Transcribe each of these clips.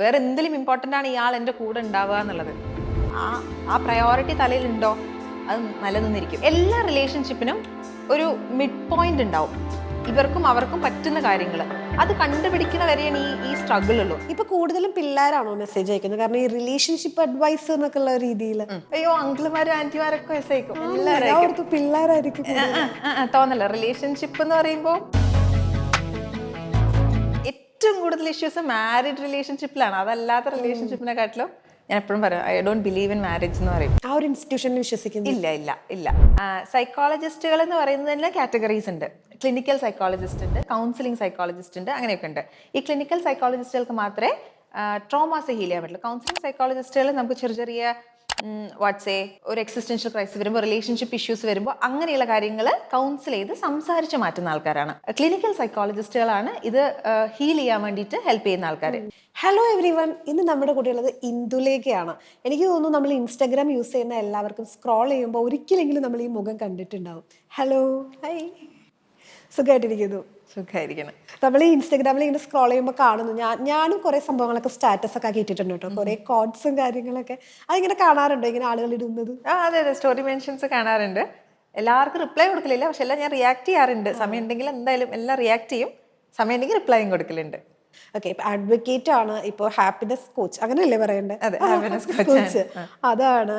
വേറെ എന്തിലും ഇമ്പോർട്ടൻ്റ് ആണ് ഇയാൾ എൻ്റെ കൂടെ ഉണ്ടാവുക എന്നുള്ളത്. ആ ആ പ്രയോറിറ്റി തലയിലുണ്ടോ അത് നിലനിന്നിരിക്കും. എല്ലാ റിലേഷൻഷിപ്പിനും ഒരു മിഡ് പോയിന്റ് ഉണ്ടാവും. ഇവർക്കും അവർക്കും പറ്റുന്ന കാര്യങ്ങൾ അത് കണ്ടുപിടിക്കുന്ന വരെയാണ് ഈ സ്ട്രഗിൾ ഉള്ളൂ. ഇപ്പൊ കൂടുതലും പിള്ളേരാണോ മെസ്സേജ് അയക്കുന്നത്? കാരണം ഈ റിലേഷൻഷിപ്പ് അഡ്വൈസ് എന്നൊക്കെ ഉള്ള രീതിയിൽ അയ്യോ അങ്കിൾമാരും ആന്റിമാരൊക്കെ മെസ്സേജ് എല്ലാവരും പിള്ളേരായിരിക്കും. തോന്നല്ല. റിലേഷൻഷിപ്പ് എന്ന് പറയുമ്പോൾ ഏറ്റവും കൂടുതൽ ഇഷ്യൂസ് മാരീഡ് റിലേഷൻഷിപ്പിലാണ്. അതല്ലാത്ത റിലേഷൻഷിപ്പിനെക്കാട്ടിലും ഞാൻ എപ്പോഴും പറയും I don't believe in marriage എന്ന് പറയും. ആ ഒരു ഇൻസ്റ്റിറ്റ്യൂഷനിൽ വിശ്വസിക്കുന്നു? ഇല്ല. സൈക്കോളജിസ്റ്റുകൾ എന്ന് പറയുന്നത് തന്നെ കാറ്റഗറീസ് ഉണ്ട്. ക്ലിനിക്കൽ സൈക്കോളജിസ്റ്റ് ഉണ്ട്, കൗൺസിലിംഗ് സൈക്കോളജിസ്റ്റ് ഉണ്ട്, അങ്ങനെയൊക്കെ ഉണ്ട്. ഈ ക്ലിനിക്കൽ സൈക്കോളജിസ്റ്റുകൾക്ക് മാത്രമേ ട്രോമാസ് ഹീൽ ചെയ്യാൻ പറ്റുള്ളൂ. കൗൺസിലിംഗ് സൈക്കോളജിസ്റ്റുകൾ നമുക്ക് ചെറിയ വാട്സേ ഒരു എക്സിസ്റ്റൻഷ്യൽ ക്രൈസിസ് വരുമ്പോൾ, റിലേഷൻഷിപ്പ് ഇഷ്യൂസ് വരുമ്പോൾ അങ്ങനെയുള്ള കാര്യങ്ങൾ കൗൺസിൽ ചെയ്ത് സംസാരിച്ച് മാറ്റുന്ന ആൾക്കാരാണ്. ക്ലിനിക്കൽ സൈക്കോളജിസ്റ്റുകളാണ് ഇത് ഹീൽ ചെയ്യാൻ വേണ്ടിയിട്ട് ഹെൽപ്പ് ചെയ്യുന്ന ആൾക്കാർ. ഹലോ എവ്രി വൺ, ഇന്ന് നമ്മുടെ കൂടെയുള്ളത് ഇന്ദുലേഖയാണ്. എനിക്ക് തോന്നുന്നു നമ്മൾ ഇൻസ്റ്റാഗ്രാം യൂസ് ചെയ്യുന്ന എല്ലാവർക്കും സ്ക്രോൾ ചെയ്യുമ്പോൾ ഒരിക്കലെങ്കിലും നമ്മൾ ഈ മുഖം കണ്ടിട്ടുണ്ടാവും. ഹലോ, ഹൈ, സുഖമായിട്ടിരിക്കുന്നു? സുഖമായിരിക്കണം. നമ്മൾ ഈ ഇൻസ്റ്റാഗ്രാമിൽ ഇങ്ങനെ സ്ക്രോൾ ചെയ്യുമ്പോൾ കാണുന്നു, ഞാനും കുറേ സംഭവങ്ങളൊക്കെ സ്റ്റാറ്റസ് ഒക്കെ ആക്കിയിട്ടുണ്ട് കേട്ടോ, കുറേ കോഡ്സും കാര്യങ്ങളൊക്കെ. അതിങ്ങനെ കാണാറുണ്ടോ ഇങ്ങനെ ആളുകൾ ഇടുന്നത്? അതെ, സ്റ്റോറി മെൻഷൻസ് കാണാറുണ്ട്. എല്ലാവർക്കും റിപ്ലൈ കൊടുക്കലില്ല, പക്ഷെ എല്ലാം ഞാൻ റിയാക്ട് ചെയ്യാറുണ്ട്. സമയം ഉണ്ടെങ്കിൽ എന്തായാലും എല്ലാം റിയാക്ട് ചെയ്യും, സമയം ഉണ്ടെങ്കിൽ റിപ്ലൈയും കൊടുക്കലുണ്ട്. ഓക്കെ, ഇപ്പൊ അഡ്വക്കേറ്റ് ആണ്, ഇപ്പോൾ ഹാപ്പിനെസ് കോച്ച് അങ്ങനെയല്ലേ പറയണ്ടേ? അതെ, ഹാപ്പിനെസ് കോച്ച് അതാണ്,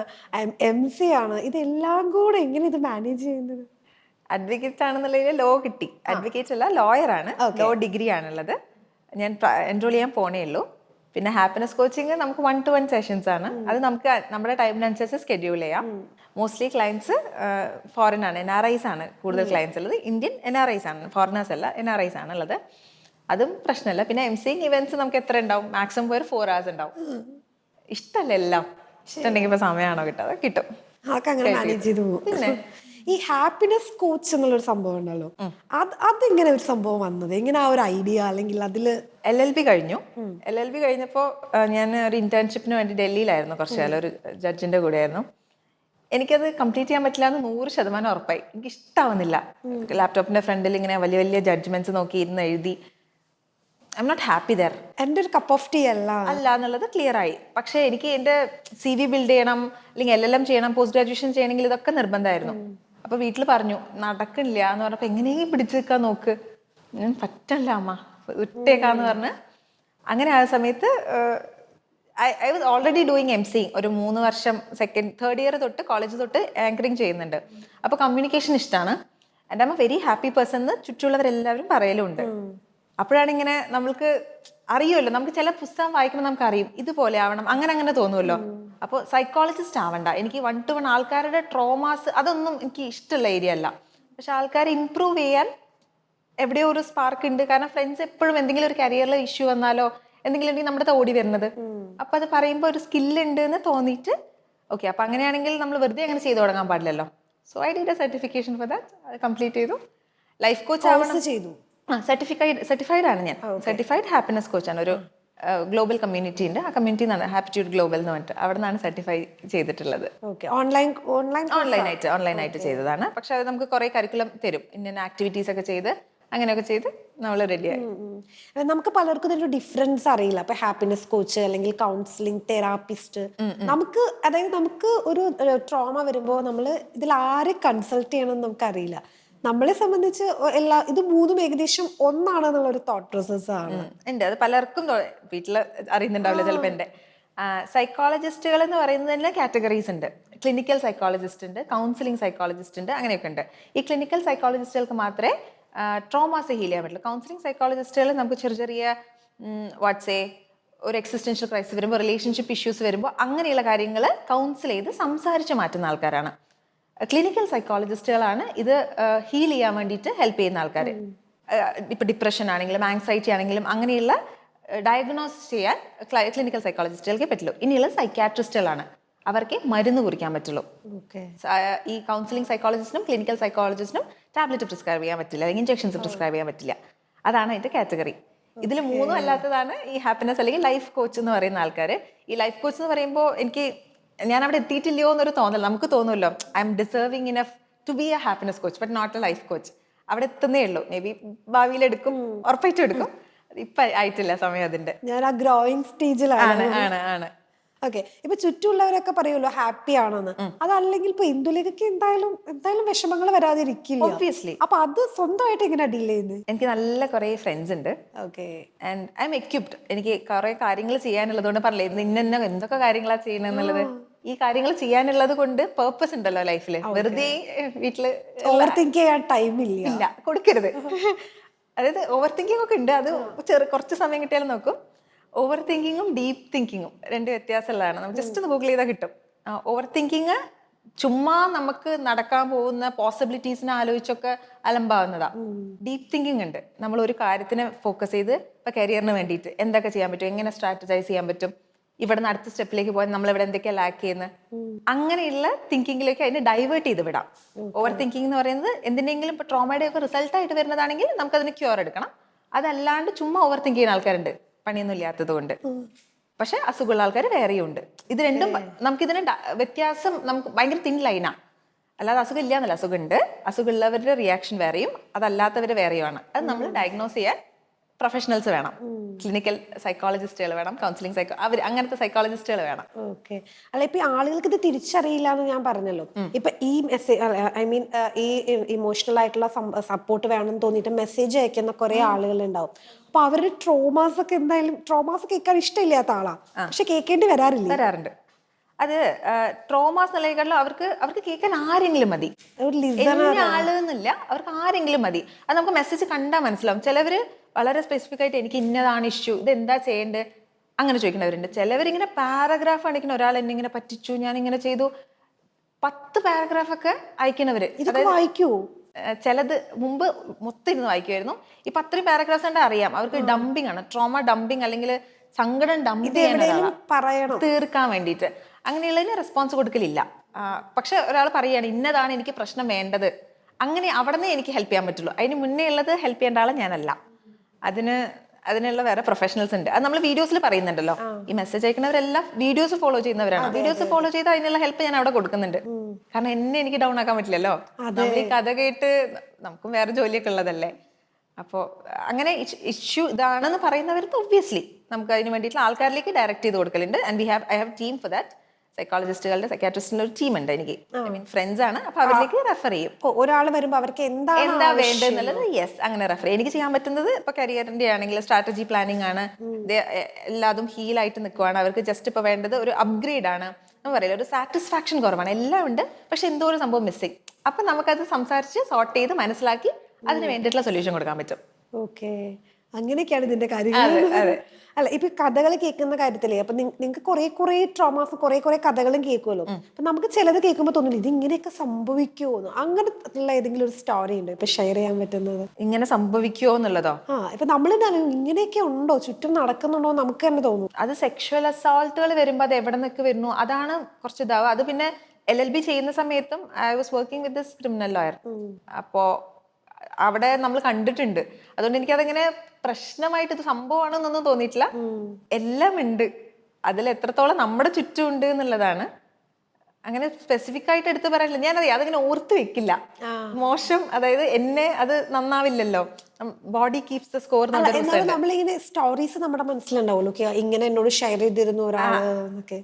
MC ആണ്. ഇതെല്ലാം കൂടെ എങ്ങനെ ഇത് മാനേജ് ചെയ്യുന്നത്? അഡ്വക്കേറ്റ് ആണെന്നുള്ളതിൽ ലോ കിട്ടി. അഡ്വക്കേറ്റ് അല്ല, ലോയർ ആണ്. ലോ ഡിഗ്രി ആണുള്ളത്. ഞാൻ എൻറോൾ ചെയ്യാൻ പോണേ ഉള്ളൂ. പിന്നെ ഹാപ്പിനെസ് കോച്ചിങ് നമുക്ക് 1-to-1 സെഷൻസ് ആണ്. അത് നമുക്ക് നമ്മുടെ ടൈമിനനുസരിച്ച് സ്കെഡ്യൂൾ ചെയ്യാം. മോസ്റ്റ്ലി ക്ലയൻസ് ഫോറിൻ ആണ്, NRIs ആണ് കൂടുതൽ ക്ലയൻസ് ഉള്ളത്. ഇന്ത്യൻ NRIs ആണ്, ഫോറിനേഴ്സ് അല്ല, NRIs ആണ് ഉള്ളത്. അതും പ്രശ്നമല്ല. പിന്നെ MCing ഇവന്റ്സ് നമുക്ക് എത്ര ഉണ്ടാവും? മാക്സിമം ഒരു 4 hours ഉണ്ടാവും. ഇഷ്ടമല്ല എല്ലാം. ഇഷ്ടമുണ്ടെങ്കിൽ ഇപ്പൊ സമയമാണോ കിട്ടാതെ കിട്ടും. അങ്ങനെ മാനേജ് ചെയ്തു പോകും. പിന്നെ ഈ ഹാപ്പിനെസ് കോച്ച് എന്നുള്ളൊരു സംഭവം ഉണ്ടല്ലോ, അതെങ്ങനെ ഒരു സംഭവം വന്നത്? എങ്ങനെ ആ ഒരു ഐഡിയ, അല്ലെങ്കിൽ അതില് LLB കഴിഞ്ഞു. LLB കഴിഞ്ഞപ്പോൾ ഞാൻ ഒരു ഇന്റേൺഷിപ്പിന് വേണ്ടി ഡൽഹിയിലായിരുന്നു കുറച്ചു കാലം. ഒരു ജഡ്ജിന്റെ കൂടെയായിരുന്നു. എനിക്കത് കംപ്ലീറ്റ് ചെയ്യാൻ പറ്റില്ല എന്ന് 100% ഉറപ്പായി. എനിക്ക് ഇഷ്ടാവുന്നില്ല. ലാപ്ടോപ്പിന്റെ ഫ്രണ്ടിൽ ഇങ്ങനെ വലിയ വലിയ ജഡ്ജ്മെന്റ്സ് നോക്കി ഇരുന്ന് എഴുതി. I am not happy there. എൻ്റെ ഒരു കപ്പ് ഓഫ് ടീ അല്ല എന്നുള്ളത് ക്ലിയർ ആയി. പക്ഷെ എനിക്ക് എൻ്റെ CV ബിൽഡ് ചെയ്യണം, അല്ലെങ്കിൽ LLM ചെയ്യണം, പോസ്റ്റ് ഗ്രാജുവേഷൻ ചെയ്യണമെങ്കിൽ ഇതൊക്കെ നിർബന്ധമായിരുന്നു. അപ്പൊ വീട്ടിൽ പറഞ്ഞു നടക്കില്ല എന്ന് പറഞ്ഞപ്പോ എങ്ങനെയെങ്കിലും പിടിച്ചു നിൽക്കാൻ നോക്ക്. ഞാൻ പറ്റല്ല അമ്മ, വിട്ടേക്കാന്ന് പറഞ്ഞ്. അങ്ങനെ ആ സമയത്ത് I was already doing MCing. ഒരു 3 വർഷം തേർഡ് ഇയർ തൊട്ട് കോളേജ് തൊട്ട് ആങ്കറിങ് ചെയ്യുന്നുണ്ട്. അപ്പൊ കമ്മ്യൂണിക്കേഷൻ ഇഷ്ടമാണ്. And I M A very happy person എന്ന് ചുറ്റുള്ളവരെല്ലാവരും പറയലുണ്ട്. അപ്പോഴാണ് ഇങ്ങനെ നമ്മൾക്ക് അറിയുമല്ലോ, നമുക്ക് ചില പുസ്തകം വായിക്കുമ്പോൾ നമുക്ക് അറിയും ഇതുപോലെ ആവണം, അങ്ങനെ തോന്നുമല്ലോ. അപ്പോൾ സൈക്കോളജിസ്റ്റ് ആവണ്ട, എനിക്ക് 1-to-1 ആൾക്കാരുടെ ട്രോമാസ് അതൊന്നും എനിക്ക് ഇഷ്ടമുള്ള ഏരിയ അല്ല. പക്ഷെ ആൾക്കാരെ ഇംപ്രൂവ് ചെയ്യാൻ എവിടെയോ ഒരു സ്പാർക്ക് ഉണ്ട്. കാരണം ഫ്രണ്ട്സ് എപ്പോഴും എന്തെങ്കിലും ഒരു കരിയറിൽ ഇഷ്യൂ വന്നാലോ എന്തെങ്കിലും ഉണ്ടെങ്കിൽ നമ്മുടെ ഓടി വരുന്നത്. അപ്പൊ അത് പറയുമ്പോൾ ഒരു സ്കില്ലുണ്ട് എന്ന് തോന്നിയിട്ട് ഓക്കെ, അപ്പൊ അങ്ങനെയാണെങ്കിൽ നമ്മൾ വെറുതെ അങ്ങനെ ചെയ്തു തുടങ്ങാൻ പാടില്ലല്ലോ. So I did a certification for that. അത് കംപ്ലീറ്റ് ചെയ്തു. ലൈഫ് കോച്ച് ആവണം ചെയ്തു. സർട്ടിഫൈഡ് ആണ് ഞാൻ. സർട്ടിഫൈഡ് ഹാപ്പിനെസ് കോച്ചാണ്. ഒരു ഗ്ലോബൽ കമ്മ്യൂണിറ്റി ഉണ്ട്. ആ കമ്മ്യൂണിറ്റി എന്നാണ് ഹാപ്പിറ്റ്യൂഡ് ഗ്ലോബൽ എന്ന് പറഞ്ഞിട്ട്, അവിടെ നിന്നാണ് സർട്ടിഫൈ ചെയ്തിട്ടുള്ളത്. ഓൺലൈനായിട്ട് ചെയ്തതാണ്. പക്ഷെ അത് നമുക്ക് കുറെ കരിക്കുലം തരും, ഇന്ത്യൻ ആക്ടിവിറ്റീസ് ഒക്കെ ചെയ്ത് അങ്ങനെയൊക്കെ ചെയ്ത് നമ്മൾ റെഡിയായി. നമുക്ക് പലർക്കും ഇതിന്റെ ഡിഫറൻസ് അറിയില്ല. ഇപ്പൊ ഹാപ്പിനെസ് കോച്ച് അല്ലെങ്കിൽ കൗൺസിലിംഗ് തെറാപ്പിസ്റ്റ്, നമുക്ക് ഒരു ട്രോമ വരുമ്പോൾ നമ്മൾ ഇതിൽ ആരെ കൺസൾട്ട് ചെയ്യണം നമുക്ക് അറിയില്ല. നമ്മളെ സംബന്ധിച്ച് ഇത് മൂന്നും ഏകദേശം ഒന്നാണെന്നുള്ള ഒരു തോട്ട് പ്രോസസ് ആണ്. ഉണ്ട്. അത് പലർക്കും വീട്ടിൽ അറിയുന്നുണ്ടാവില്ല ചിലപ്പോൾ. എൻ്റെ സൈക്കോളജിസ്റ്റുകൾ എന്ന് പറയുന്നത് തന്നെ കാറ്റഗറീസ് ഉണ്ട്. ക്ലിനിക്കൽ സൈക്കോളജിസ്റ്റ് ഉണ്ട്, കൗൺസിലിംഗ് സൈക്കോളജിസ്റ്റ് ഉണ്ട്, അങ്ങനെയൊക്കെ ഉണ്ട്. ഈ ക്ലിനിക്കൽ സൈക്കോളജിസ്റ്റുകൾക്ക് മാത്രമേ ട്രോമാസ് ഹീൽ ചെയ്യാൻ പറ്റുള്ളൂ. കൗൺസിലിംഗ് സൈക്കോളജിസ്റ്റുകൾ നമുക്ക് ചെറിയ വാട്സേ ഒരു എക്സിസ്റ്റൻഷ്യൽ ക്രൈസിസ് വരുമ്പോൾ, റിലേഷൻഷിപ്പ് ഇഷ്യൂസ് വരുമ്പോൾ അങ്ങനെയുള്ള കാര്യങ്ങൾ കൗൺസിൽ ചെയ്ത് സംസാരിച്ച് മാറ്റുന്ന ആൾക്കാരാണ്. ക്ലിനിക്കൽ സൈക്കോളജിസ്റ്റുകളാണ് ഇത് ഹീൽ ചെയ്യാൻ വേണ്ടിയിട്ട് ഹെൽപ്പ് ചെയ്യുന്ന ആൾക്കാർ. ഇപ്പൊ ഡിപ്രഷൻ ആണെങ്കിലും ആങ്സൈറ്റി ആണെങ്കിലും അങ്ങനെയുള്ള ഡയഗ്നോസ് ചെയ്യാൻ ക്ലിനിക്കൽ സൈക്കോളജിസ്റ്റുകൾക്ക് പറ്റുള്ളൂ. ഇനിയുള്ള സൈക്യാട്രിസ്റ്റുകളാണ്, അവർക്ക് മരുന്ന് കുറിക്കാൻ പറ്റുള്ളൂ. ഈ കൗൺസിലിംഗ് സൈക്കോളജിസ്റ്റിനും ക്ലിനിക്കൽ സൈക്കോളജിസ്റ്റിനും ടാബ്ലറ്റ് പ്രിസ്ക്രൈബ് ചെയ്യാൻ പറ്റില്ല, അല്ലെങ്കിൽ ഇഞ്ചക്ഷൻസ് പ്രിസ്ക്രൈബ് ചെയ്യാൻ പറ്റില്ല. അതാണ് അതിന്റെ കാറ്റഗറി. ഇതിൽ മൂന്നും അല്ലാത്തതാണ് ഈ ഹാപ്പിനെസ് അല്ലെങ്കിൽ ലൈഫ് കോച്ച് എന്ന് പറയുന്ന ആൾക്കാർ. ഈ ലൈഫ് കോച്ച് എന്ന് പറയുമ്പോൾ ഞാൻ അവിടെ എത്തിയിട്ടില്ലയോ എന്നൊരു തോന്നൽ നമുക്ക് തോന്നുമല്ലോ. I'm deserving enough to be a happiness coach but not a life coach. അവിടെ എത്തുന്നേ ഉള്ളൂ. മേ ബി ഭാവിയിൽ എടുക്കും, ഉറപ്പായിട്ടും എടുക്കും. ഇപ്പൊ ആയിട്ടില്ല സമയം അതിന്റെ. ഞാൻ ആ ഗ്രോയിങ് സ്റ്റേജിലാണ്. ആണ്. ഓക്കെ, ഇപ്പൊ ചുറ്റുമുള്ളവരൊക്കെ പറയുമല്ലോ ഹാപ്പി ആണെന്ന്. അതല്ലെങ്കിൽ ഇപ്പൊ ഇന്ദുലേഖയ്ക്ക് എന്തായാലും വിഷമങ്ങൾ വരാതിരിക്കില്ല. ഒബ്വിയസ്ലി. അപ്പൊ അത് സ്വന്തമായിട്ട് എങ്ങനെ ഡീൽ ചെയ്യുന്നത്? എനിക്ക് നല്ല കുറെ ഫ്രണ്ട്സ് ഉണ്ട്. Okay. And I M equipped. എനിക്ക് കുറെ കാര്യങ്ങൾ ചെയ്യാനുള്ളതുകൊണ്ട് പറഞ്ഞില്ലേ ഇന്ന എന്തൊക്കെ കാര്യങ്ങളാ ചെയ്യണമെന്നുള്ളത്. ഈ കാര്യങ്ങൾ ചെയ്യാനുള്ളത് കൊണ്ട് പേർപ്പസ് ഉണ്ടല്ലോ ലൈഫിൽ. വെറുതെ വീട്ടില് ഓവർ തിങ്ക് ചെയ്യാൻ ടൈം ഇല്ല, കൊടുക്കരുത്. അതായത് ഓവർ തിങ്കിങ് ഒക്കെ ഉണ്ട്, അത് കുറച്ച് സമയം കിട്ടിയാലും നോക്കും. ഓവർ തിങ്കിങ്ങും ഡീപ്പ് തിങ്കിങ്ങും രണ്ട് വ്യത്യാസമുള്ളതാണ്. നമുക്ക് ജസ്റ്റ് ഒന്ന് ഗൂഗിൾ ചെയ്താൽ കിട്ടും. ഓവർ തിങ്കിങ് ചുമ്മാ നമുക്ക് നടക്കാൻ പോകുന്ന പോസിബിലിറ്റീസിനെ ആലോചിച്ചൊക്കെ അലമ്പാവുന്നതാ. ഡീപ്പ് തിങ്കിങ് ഉണ്ട്, നമ്മൾ ഒരു കാര്യത്തിനെ ഫോക്കസ് ചെയ്ത് ഇപ്പൊ കരിയറിന് വേണ്ടിയിട്ട് എന്തൊക്കെ ചെയ്യാൻ പറ്റും, എങ്ങനെ സ്ട്രാറ്റജൈസ് ചെയ്യാൻ പറ്റും, ഇവിടെ നിന്ന് അടുത്ത സ്റ്റെപ്പിലേക്ക് പോയാൽ നമ്മൾ ഇവിടെ എന്തൊക്കെയാ ലാക്ക് ചെയ്യുന്നത്, അങ്ങനെയുള്ള തിങ്കിങ്ങിലേക്ക് അതിനെ ഡൈവേർട്ട് ചെയ്ത് വിടാം. ഓവർ തിങ്കിങ് എന്ന് പറയുന്നത് എന്തിനെങ്കിലും ഇപ്പൊ ട്രോമയുടെ ഒക്കെ റിസൾട്ട് ആയിട്ട് വരുന്നതാണെങ്കിൽ നമുക്ക് അതിന് ക്യൂർ എടുക്കണം. അതല്ലാണ്ട് ചുമ്മാ ഓവർ തിങ്ക് ചെയ്യുന്ന ആൾക്കാരുണ്ട് പണിയൊന്നും ഇല്ലാത്തത് കൊണ്ട്. പക്ഷെ അസുഖമുള്ള ആൾക്കാർ വേറെയും ഉണ്ട്. ഇത് രണ്ടും നമുക്കിതിന് വ്യത്യാസം നമുക്ക് ഭയങ്കര തിൻ ലൈനാ. അല്ലാതെ അസുഖം ഇല്ല എന്നല്ല, അസുഖം ഉണ്ട്. അസുഖമുള്ളവരുടെ റിയാക്ഷൻ വേറെയും അതല്ലാത്തവർ വേറെയുമാണ്. അത് നമ്മൾ ഡയഗ്നോസ് ചെയ്യാൻ പ്രൊഫഷണൽസ് വേണം. ക്ലിനിക്കൽ സൈക്കോളജിസ്റ്റുകൾ വേണം, കൗൺസിലിംഗ് അങ്ങനത്തെ സൈക്കോളജിസ്റ്റുകൾ വേണം. ഓക്കെ. അല്ല, ഇപ്പൊ ആളുകൾക്ക് ഇത് തിരിച്ചറിയില്ല എന്ന് ഞാൻ പറഞ്ഞല്ലോ. ഇപ്പൊ ഈ മെസ്സേജ്, ഐ മീൻ ഈ ഇമോഷണൽ ആയിട്ടുള്ള സപ്പോർട്ട് വേണമെന്ന് തോന്നിയിട്ട് മെസ്സേജ് അയക്കുന്ന കുറെ ആളുകൾ ഉണ്ടാവും. അപ്പൊ അവരുടെ ട്രോമാസ് കേൾക്കാൻ ഇഷ്ടമില്ലാത്ത ആളാ, പക്ഷെ കേൾക്കേണ്ടി വരാറുണ്ട്. അത് ട്രോമാസ് നിലയിലും അവർക്ക് കേൾക്കാൻ ആരെങ്കിലും മതി. ആള് എന്നില്ല, അവർക്ക് ആരെങ്കിലും മതി. അത് നമുക്ക് മെസ്സേജ് കണ്ടാൽ മനസ്സിലാവും. ചിലവര് വളരെ സ്പെസിഫിക് ആയിട്ട് എനിക്ക് ഇന്നതാണ് ഇഷ്യൂ, ഇത് എന്താ ചെയ്യേണ്ടത് അങ്ങനെ ചോദിക്കുന്നവരുണ്ട്. ചിലവരിങ്ങനെ പാരഗ്രാഫ് അയക്കുന്ന, ഒരാൾ എന്നെ ഇങ്ങനെ പറ്റിച്ചു, ഞാൻ ഇങ്ങനെ ചെയ്തു, 10 പാരഗ്രാഫൊക്കെ അയക്കുന്നവര്. വായിക്കുവോ? ചിലത് മുമ്പ് മൊത്തം ഇരുന്ന് വായിക്കുമായിരുന്നു. ഇപ്പൊ 3 പാരഗ്രാഫ്സ് ഉണ്ട് അറിയാം. അവർക്ക് ഡംപിങ് ആണ്, ട്രോമ ഡംപിങ്, അല്ലെങ്കിൽ സങ്കടം ഡംപ് ചെയ്യാൻ തീർക്കാൻ വേണ്ടിയിട്ട്. അങ്ങനെയുള്ളതിന് റെസ്പോൺസ് കൊടുക്കലില്ല. പക്ഷെ ഒരാൾ പറയുകയാണ് ഇന്നതാണ് എനിക്ക് പ്രശ്നം വേണ്ടത്, അങ്ങനെ അവിടെ നിന്ന് എനിക്ക് ഹെൽപ്പ് ചെയ്യാൻ പറ്റുള്ളൂ. അതിന് മുന്നേ ഉള്ളത് ഹെൽപ്പ് ചെയ്യേണ്ട ആളെ ഞാനല്ല. അതിനുള്ള വേറെ പ്രൊഫഷണൽസ് ഉണ്ട്. അത് നമ്മൾ വീഡിയോസിൽ പറയുന്നുണ്ടല്ലോ. ഈ മെസ്സേജ് അയക്കുന്നവരെല്ലാം വീഡിയോസ് ഫോളോ ചെയ്യുന്നവരാണ്. വീഡിയോസ് ഫോളോ ചെയ്ത് അതിനുള്ള ഹെൽപ്പ് ഞാൻ അവിടെ കൊടുക്കുന്നുണ്ട്. കാരണം എനിക്ക് ഡൗൺ ആക്കാൻ പറ്റില്ലല്ലോ. നമ്മൾ ഈ കഥ കേട്ട് നമുക്കും വേറെ ജോലിയൊക്കെ ഉള്ളതല്ലേ. അപ്പോൾ അങ്ങനെ ഇഷ്യൂ ഇതാണെന്ന് പറയുന്നവർക്ക് ഒബ്വിയസ്ലി നമുക്ക് അതിന് വേണ്ടിയിട്ടുള്ള ആൾക്കാരിലേക്ക് ഡയറക്റ്റ് ചെയ്ത് കൊടുക്കലുണ്ട്. And I have team for that. സൈക്കോളജിസ്റ്റുകളുടെ സൈക്കാട്രിസ്റ്റിന്റെ ഒരു ടീം ഉണ്ട് എനിക്ക്. ഐ മീൻ ഫ്രണ്ട്സ് ആണ്. അപ്പൊ അവരിലേക്ക് റെഫർ ചെയ്യും. ഒരാൾ വരുമ്പോൾ അവർക്ക് എന്താ വേണ്ടതെന്നുള്ളത് യെസ് അങ്ങനെ റെഫർ ചെയ്യും. എനിക്ക് ചെയ്യാൻ പറ്റുന്നത് ഇപ്പൊ കരിയറിന്റെ ആണെങ്കിൽ സ്ട്രാറ്റജി പ്ലാനിങ് ആണ്. എല്ലാതും ഹീലായിട്ട് നിൽക്കുവാണ്. അവർക്ക് ജസ്റ്റ് ഇപ്പൊ വേണ്ടത് ഒരു അപ്ഗ്രേഡ് ആണ്. പറയില്ല, ഒരു സാറ്റിസ്ഫാക്ഷൻ കുറവാണ്. എല്ലാം ഉണ്ട്, പക്ഷെ എന്തോ ഒരു സംഭവം മിസ്സിങ്. അപ്പൊ നമുക്കത് സംസാരിച്ച് സോർട്ട് ചെയ്ത് മനസ്സിലാക്കി അതിന് വേണ്ടിയിട്ടുള്ള സൊല്യൂഷൻ കൊടുക്കാൻ പറ്റും. ഓക്കെ, അങ്ങനെയൊക്കെയാണ് ഇതിന്റെ കാര്യങ്ങൾ. അല്ല, ഇപ്പൊ കഥകൾ കേൾക്കുന്ന കാര്യത്തിലേ, അപ്പൊ നിങ്ങൾക്ക് കുറെ ട്രോമാസ് കുറെ കഥകളും കേൾക്കുമല്ലോ. അപ്പൊ നമുക്ക് ചിലത് കേൾക്കുമ്പോൾ തോന്നുന്നു ഇത് ഇങ്ങനെയൊക്കെ സംഭവിക്കുമോ, അങ്ങനെ ഉള്ള ഏതെങ്കിലും ഒരു സ്റ്റോറി ഉണ്ടോ ഇപ്പൊ ഷെയർ ചെയ്യാൻ പറ്റുന്നത്? ഇങ്ങനെ സംഭവിക്കുമോ എന്നുള്ളതോ? ഇപ്പൊ നമ്മൾ ഇങ്ങനെയൊക്കെ ഉണ്ടോ, ചുറ്റും നടക്കുന്നുണ്ടോ നമുക്ക് തന്നെ തോന്നും. അത് സെക്ഷുവൽ അസോൾട്ടുകൾ വരുമ്പോ അത് എവിടെ നിന്നൊക്കെ വരുന്നു, അതാണ് കുറച്ച് ഇതാവുക. അത് പിന്നെ LLB ചെയ്യുന്ന സമയത്തും I was working with this criminal lawyer. അപ്പോ അവിടെ നമ്മൾ കണ്ടിട്ടുണ്ട്. അതുകൊണ്ട് എനിക്കതെങ്ങനെ പ്രശ്നമായിട്ട് ഇത് സംഭവമാണെന്നൊന്നും തോന്നിയിട്ടില്ല. എല്ലാം ഉണ്ട്, അതിൽ എത്രത്തോളം നമ്മുടെ ചുറ്റും ഉണ്ട് എന്നുള്ളതാണ്. അങ്ങനെ സ്പെസിഫിക് ആയിട്ട് എടുത്ത് പറയാനില്ല. ഞാനറിയാം, അതിങ്ങനെ ഓർത്ത് വെക്കില്ല. മോശം, അതായത് എന്നെ അത് നന്നാവില്ലല്ലോ. Body keeps the score. നമ്മളിങ്ങനെ സ്റ്റോറീസ് നമ്മുടെ മനസ്സിലുണ്ടാവുമല്ലോ, ഇങ്ങനെ എന്നോട് ഷെയർ ചെയ്തിരുന്നു ഒരാളൊക്കെ.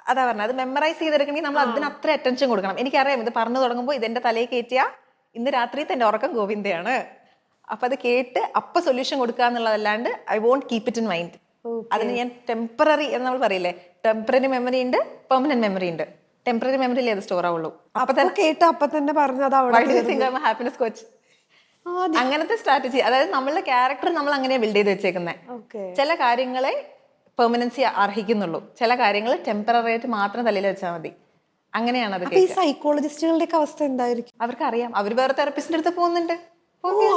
അതാ പറഞ്ഞത്, അത് മെമ്മറൈസ് ചെയ്തെടുക്കണമെങ്കിൽ നമ്മൾ അതിന് അത്ര അറ്റൻഷൻ കൊടുക്കണം. എനിക്കറിയാം, ഇത് പറഞ്ഞു തുടങ്ങുമ്പോൾ ഇതെന്റെ തലയിൽ കയറ്റിയ ഇന്ന് രാത്രി തന്നെ ഉറക്കം ഗോവിന്ദയാണ്. അപ്പൊ അത് കേട്ട് അപ്പൊ സൊല്യൂഷൻ കൊടുക്കുക എന്നുള്ളതല്ലാണ്ട് I won't keep it in mind. അതിന് ഞാൻ ടെമ്പററി എന്ന് നമ്മൾ പറയില്ലേ, ടെമ്പററി മെമ്മറി ഉണ്ട്, പെർമനന്റ് മെമ്മറി ഉണ്ട്. ടെമ്പററി മെമ്മറിയിലേ അത് സ്റ്റോർ ആവുള്ളൂ. അപ്പൊ തന്നെ കേട്ട് അപ്പൊ തന്നെ പറഞ്ഞത് ഹാപ്പിനെസ് കോച്ച്. അങ്ങനത്തെ സ്ട്രാറ്റജി, അതായത് നമ്മളുടെ ക്യാരക്ടർ നമ്മൾ അങ്ങനെ ബിൽഡ് ചെയ്ത് വെച്ചേക്കുന്നത്. ചില കാര്യങ്ങളെ പെർമനൻസി അർഹിക്കുന്നുള്ളൂ, ചില കാര്യങ്ങൾ ടെമ്പററി ആയിട്ട് മാത്രം തലയിൽ വെച്ചാൽ മതി. അങ്ങനെയാണ് അത്. സൈക്കോളജിസ്റ്റുകളുടെ അവസ്ഥ എന്തായിരിക്കും? അവർക്ക് അറിയാം, അവർ വേറെ തെറപ്പിസ്റ്റിന്റെ അടുത്ത് പോകുന്നുണ്ട്.